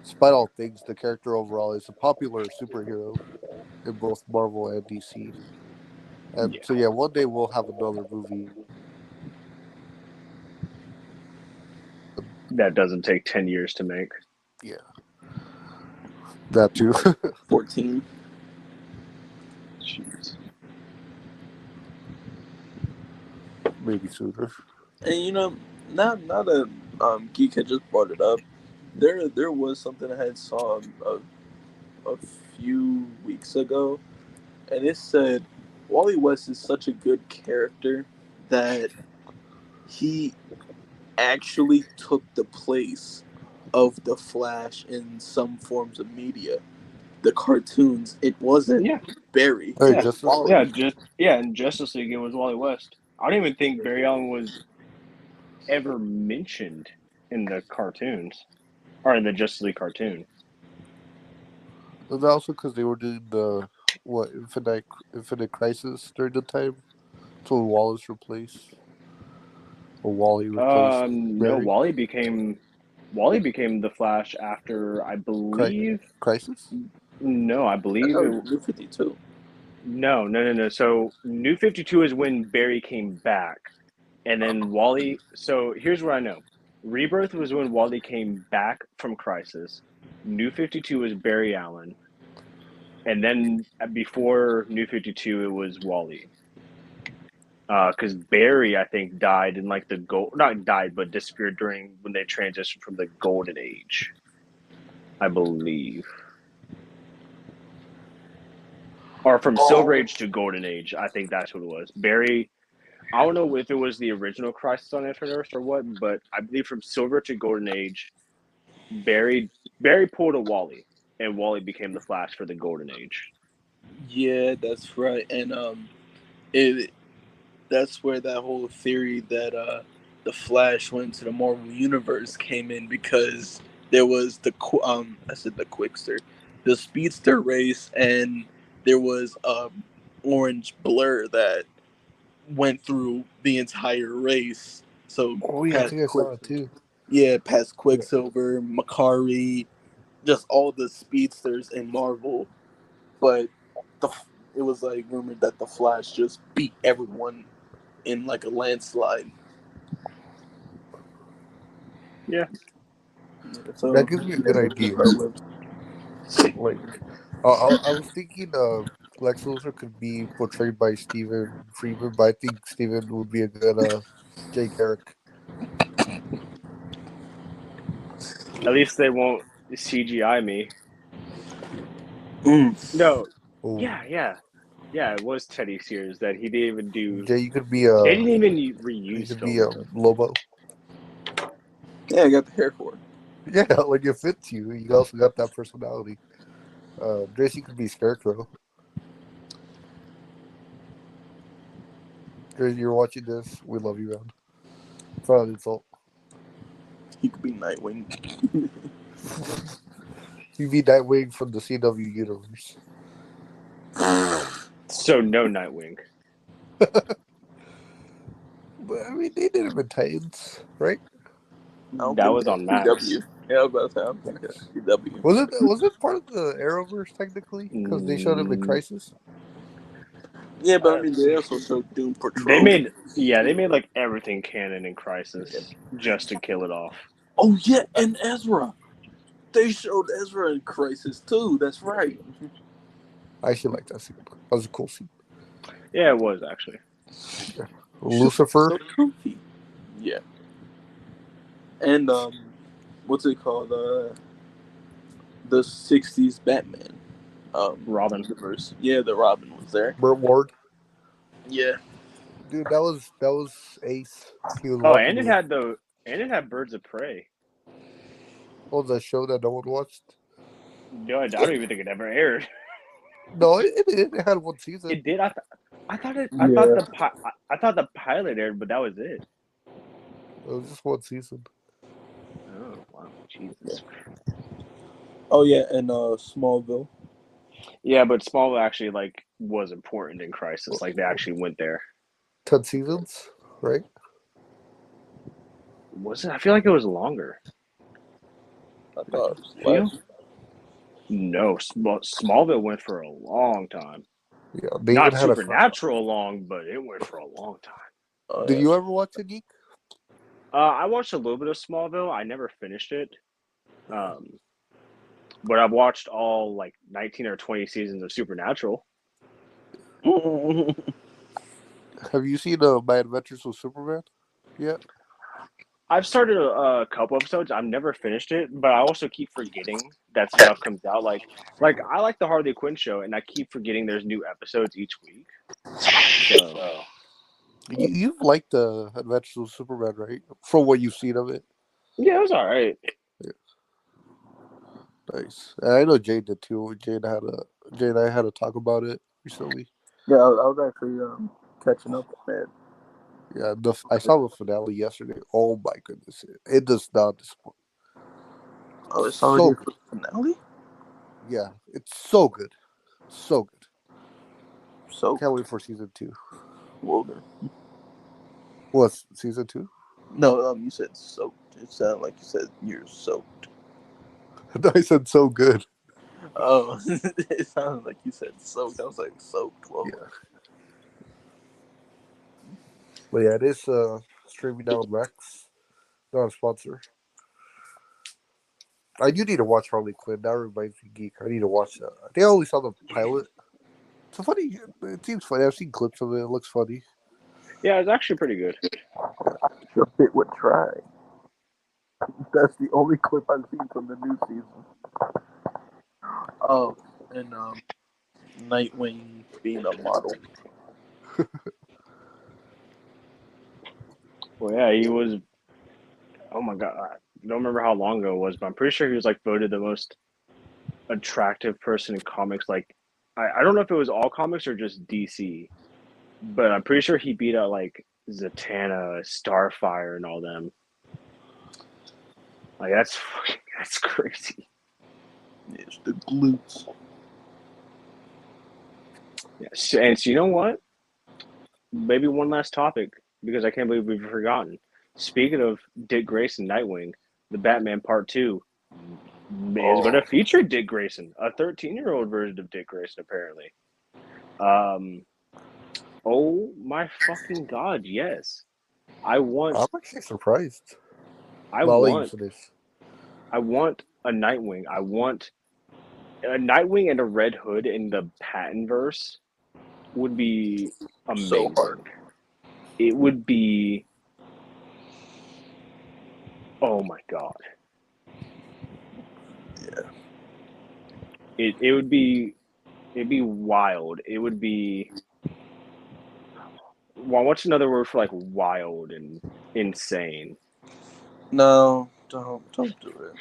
despite all things, the character overall is a popular superhero in both Marvel and DC. And Yeah, so yeah, one day we'll have another movie. that doesn't take 10 years to make. Yeah, that too. 14. Jeez. Maybe sooner. And now that Geek had just brought it up, there was something I had saw a few weeks ago, and it said Wally West is such a good character that he actually took the place of the Flash in some forms of media. The cartoons, it wasn't Yeah, Barry, Hey, it yeah, was Justice. yeah. Wally. In Justice League, it was Wally West. I don't even think Barry Allen was ever mentioned in the cartoons or in the Justice League cartoon. And also because they were doing the what Infinite Crisis during the time, so Wallace replaced or Wally replaced No, Barry. Wally became the Flash after I Cri- believe. Crisis. No, I I believe know, it. New 52. No. So New 52 is when Barry came back, and then Wally. So here's what I know: Rebirth was when Wally came back from Crisis. New 52 was Barry Allen, and then before New 52, it was Wally. Because Barry, I think, died in like the gold, not died, but disappeared during when they transitioned from the Golden Age, I believe, or from Silver Oh, Age to Golden Age. I think that's what it was. Barry, I don't know if it was the original Crisis on Infinite Earths or what, but I believe from Silver to Golden Age, Barry pulled a Wally, and Wally became the Flash for the Golden Age. yeah, that's right. And it that's where that whole theory that the Flash went to the Marvel universe came in, because there was I said the Quickster, the Speedster race, and there was a orange blur that went through the entire race. So Oh yeah, I past think I saw it Quicksilver, too. yeah, past Yeah. Quicksilver, Makari, just all the speedsters in Marvel. But the it was like rumored that the Flash just beat everyone in like a landslide. Yeah, Yeah, That so gives me a yeah, good those are idea. short lived. Like, I was thinking Lex Luthor could be portrayed by Steven Freeman, but I think Steven would be a good Jay Garrick. at least they won't CGI me. Mm. No, Oh, yeah. It was Teddy Sears that he didn't even do. Jay, you could be They didn't even you reuse could be film of him. Lobo. Yeah, I got the hair for it. Yeah, like it fits you. You also got that personality. Gracie could be Scarecrow. Gracie, you're watching this. We love you, man. It's not an insult. He could be Nightwing. You be Nightwing from the CW universe. So no Nightwing. But I mean, they did it with Titans, right? I don't That think was that's on Max. CW. Yeah, I was about to say, I don't think that's CW. Was it part of the Arrowverse technically? Because they showed him in Mm, Crisis. Yeah, but I mean, let's they see. also showed Doom They Patrol. made they made like everything canon in Crisis just to kill it off. Oh yeah, and Ezra. They showed Ezra in Crisis too. That's right. I actually like that scene. That was a cool scene. Yeah, it was actually. Just Lucifer, so comfy. Yeah, and what's it called? The '60s Batman. Robin. Universe. Yeah, the Robin was there. Burt Ward, Yeah. dude, that was Ace. He was Oh, walking with. and it had Birds of Prey. What was that show that no one watched? No, I don't even think it ever aired. No, it had one season. It did. I thought it. Yeah. I thought the pilot aired, but that was it. It was just one season. Oh wow, Jesus. Oh yeah, and Smallville. Yeah, but Smallville actually like was important in Crisis. Like they actually went there. 10 seasons, right? Was it? I feel like it was longer. I thought Feel? Flash. No, Smallville went for a long time. Yeah, they even Not had a. supernatural long, but it went for a long time. Oh, Did yeah. you ever watch it, Geek? I watched a little bit of Smallville. I never finished it. But I've watched all like 19 or 20 seasons of Supernatural. Have you seen My Adventures with Superman yet? I've started a couple episodes. I've never finished it, but I also keep forgetting that stuff comes out. Like I like the Harley Quinn show, and I keep forgetting there's new episodes each week. So You've liked the Adventures of Superman, right? From what you've seen of it. yeah, it was all right. Yeah, nice. And I know Jane did too. Jane and I had to talk about it recently. Yeah, I was actually catching up on it. Yeah, I saw the finale yesterday. Oh my goodness, it does not disappoint. Oh, it's So already good. for the finale? Yeah, it's so good, so good. So, Can't wait for season 2. Wilder. What's season 2? No, you said soaked. It sounded like you said you're soaked. I said so good. Oh, it sounded like you said soaked. I was like, soaked. Well, Yeah, but yeah, it is streaming now on Max. Not a sponsor. I do need to watch Harley Quinn. That reminds me, Geek. I need to watch that. I think I only saw the pilot. It's a funny. It seems funny. I've seen clips of it. It looks funny. Yeah, it's actually pretty good. sure it would try. That's the only clip I've seen from the new season. Oh, and Nightwing being a model. Well, yeah, he was. Oh my god, I don't remember how long ago it was, but I'm pretty sure he was like voted the most attractive person in comics. Like, I don't know if it was all comics or just DC, but I'm pretty sure he beat out like Zatanna, Starfire, and all them. Like that's crazy. It's the glutes. Yeah. So you know what? Maybe one last topic because I can't believe we've forgotten. Speaking of Dick Grayson, Nightwing, the Batman Part Two is going to feature Dick Grayson, a 13-year-old version of Dick Grayson, apparently. Um, oh my fucking god, yes! I want, I'm actually surprised. I Well, I'll let you want, finish. I want a Nightwing. I want a Nightwing and a Red Hood in the Pattonverse would be So hard. amazing. It would be, oh my god. Yeah. It would be it'd be wild. It would be well, what's another word for like wild and insane? No, don't do it.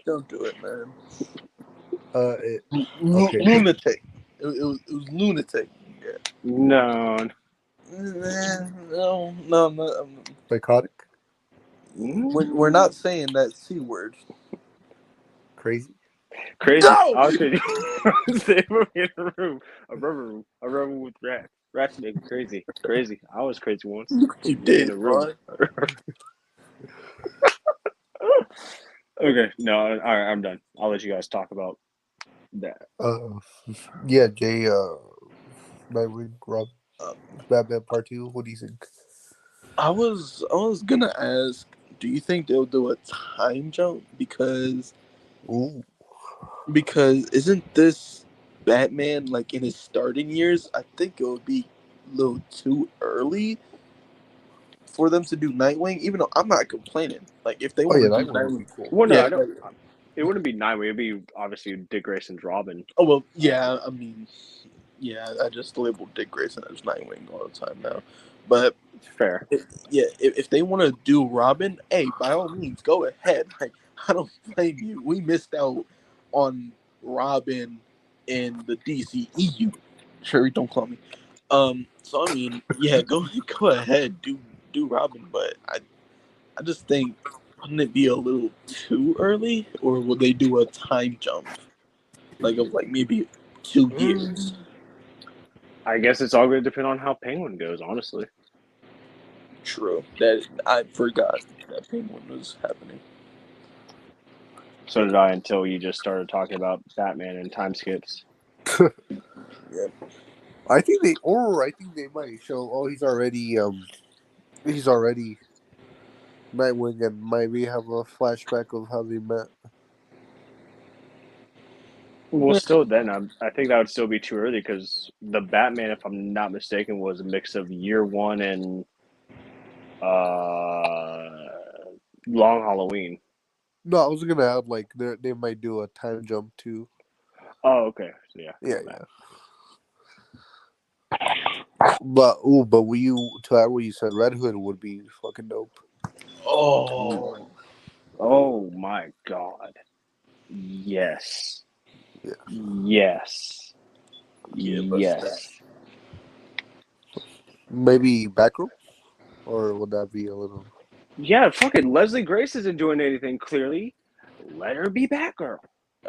Don't do it, man. Okay. Lunatic. It was lunatic. Yeah. No. No. Psychotic, We're not saying that C word. crazy. Crazy. No. I was crazy. I was in a room. A room with rats. Rats make me crazy. Crazy. I was crazy once. You Put me in did, a room. bro. Okay. No, all right, I'm done. I'll let you guys talk about that. Yeah, Jay. Nightwing, Rob, Um, Batman Part 2. What do you think? I was gonna ask, do you think they'll do a time jump Ooh, because isn't this Batman like in his starting years? I think it would be a little too early for them to do Nightwing, even though I'm not complaining. Like if they oh yeah, want to do Nightwing would Nightwing, be cool. Well, no, yeah. I don't. It wouldn't be Nightwing. It'd be obviously Dick Grayson's Robin. Oh well, yeah. I mean, yeah. I just labeled Dick Grayson as Nightwing all the time now, but Fair. if they want to do Robin, hey, by all means, go ahead. Like I don't blame you. We missed out on Robin in the DCEU. Sherry, don't call me. So I mean, yeah, go ahead, do Robin, but I just think wouldn't it be a little too early, or would they do a time jump, like of like maybe 2 years? I guess it's all going to depend on how Penguin goes, honestly. True. That I forgot that Penguin was happening. So did I until you just started talking about Batman and time skips. Yeah. I think they might show. Oh, he's already Nightwing, and maybe have a flashback of how they met. Well, still, then I think that would still be too early because the Batman, if I'm not mistaken, was a mix of Year One and Long Halloween. No, I was gonna add like they might do a time jump too. Oh, okay. So yeah, Yeah, my bad. but when you to add what you said, Red Hood would be fucking dope. Oh. Oh my God. Yes. Yeah, Yes. Give us that. Yes. maybe Batgirl, or would that be a little? Yeah, fucking Leslie Grace isn't doing anything clearly. Let her be Batgirl.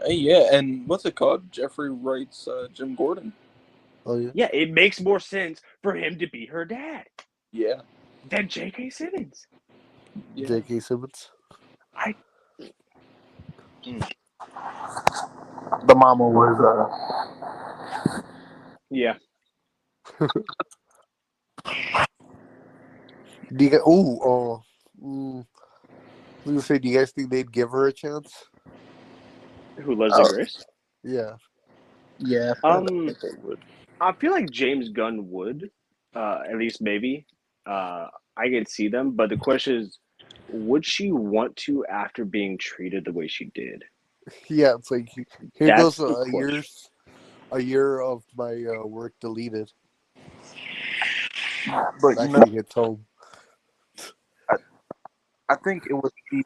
Hey, yeah, and what's it called? Jeffrey writes Jim Gordon. Oh yeah, Yeah, it makes more sense for him to be her dad Yeah. than J.K. Simmons. Yeah. J.K. Simmons. I The mama was yeah. Do you guys, I was gonna say, do you guys think they'd give her a chance? Who, Leslie Grace? Yeah, yeah, I Um, think they would. I feel like James Gunn would, at least maybe. I could see them, but the question is, would she want to after being treated the way she did? yeah. It's like here goes That's the question. a year of my work deleted. But Actually hits home. I, I think it would be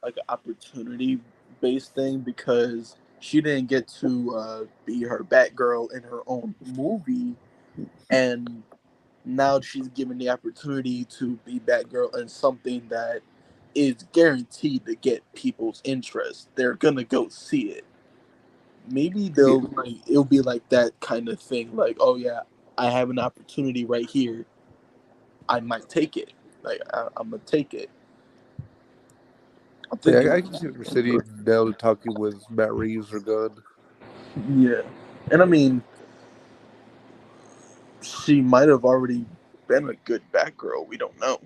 like an opportunity based thing because she didn't get to be her Batgirl in her own movie, and now she's given the opportunity to be Batgirl in something that is guaranteed to get people's interest. They're gonna go see it. Maybe Yeah, it'll be like that kind of thing. Like, oh yeah, I have an opportunity right here. I might take it. Like I'm gonna take it. I'm yeah. thinking, I can see her sitting down and talking with Matt Reeves or Gunn. yeah. And I mean, she might have already been a good Batgirl. We don't know.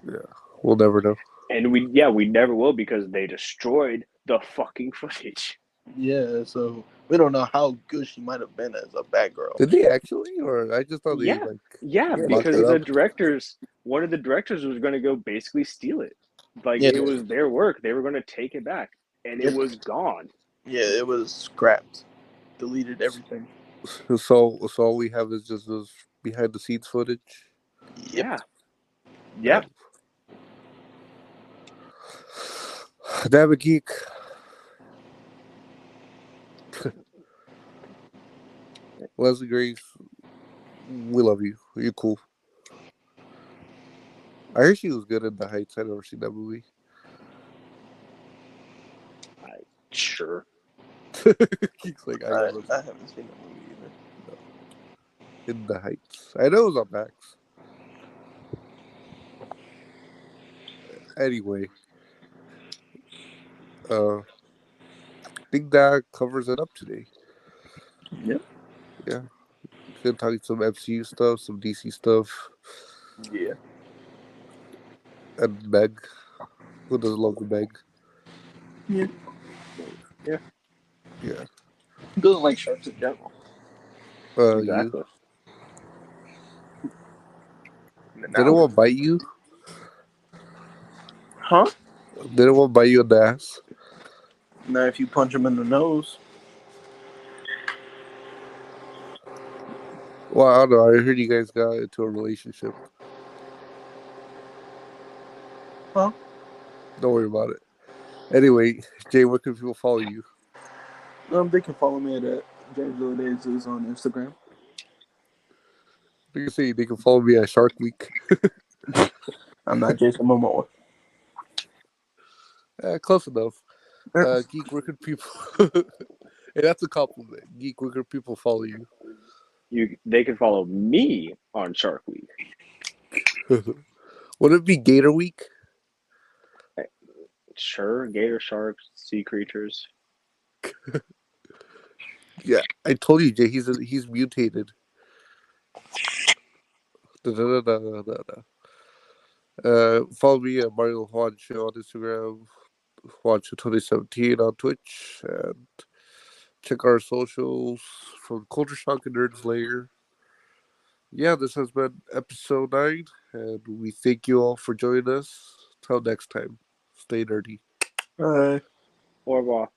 Yeah, we'll never know. And we never will because they destroyed the fucking footage. Yeah, so we don't know how good she might have been as a Batgirl. Did they actually, or I just thought they Yeah, like yeah, Yeah, locked because it the up? directors, one of the directors was going to go basically steal it. Like yeah, it was their work. They were going to take it back, and it yep. was gone. Yeah. It was scrapped, deleted everything. So all we have is just those behind the scenes footage. Yep. Yeah, yeah. Damn, damn it, geek. Leslie Grace, we love you. You're cool. I heard she was good in The Heights. I never seen that movie. Sure. Geek's like I never I haven't seen that movie either. in The Heights. I know it was on Max. Anyway, I think that covers it up today. Yep. Yeah, gonna talk some MCU stuff, some DC stuff, Yeah. and Meg. Who doesn't love the Meg? Yeah. Yeah, Yeah. Who doesn't like sharks in general? You. exactly. Did Now, anyone bite you? huh? Did anyone bite you in the ass? Now, if you punch him in the nose, Well, I don't know. I heard you guys got into a relationship. huh? Don't worry about it. Anyway, Jay, where can people follow you? They can follow me at James Days is on Instagram. They can say they can follow me at Shark Week. I'm not Jason Momoa. Close enough. Geek, where can people? Hey, that's a compliment. Geek, where can people follow you? They can follow me on Shark Week Would it be Gator Week? Sure, gator, sharks, sea creatures. Yeah, I told you, Jay. He's mutated. Da-da-da-da-da-da. Follow me at Mario Juan Show on Instagram, Juan Show 2017 on Twitch, and check our socials from Culture Shock and Nerds Lair. Yeah, this has been episode 9, and we thank you all for joining us. Till next time, stay nerdy. Bye. Au revoir.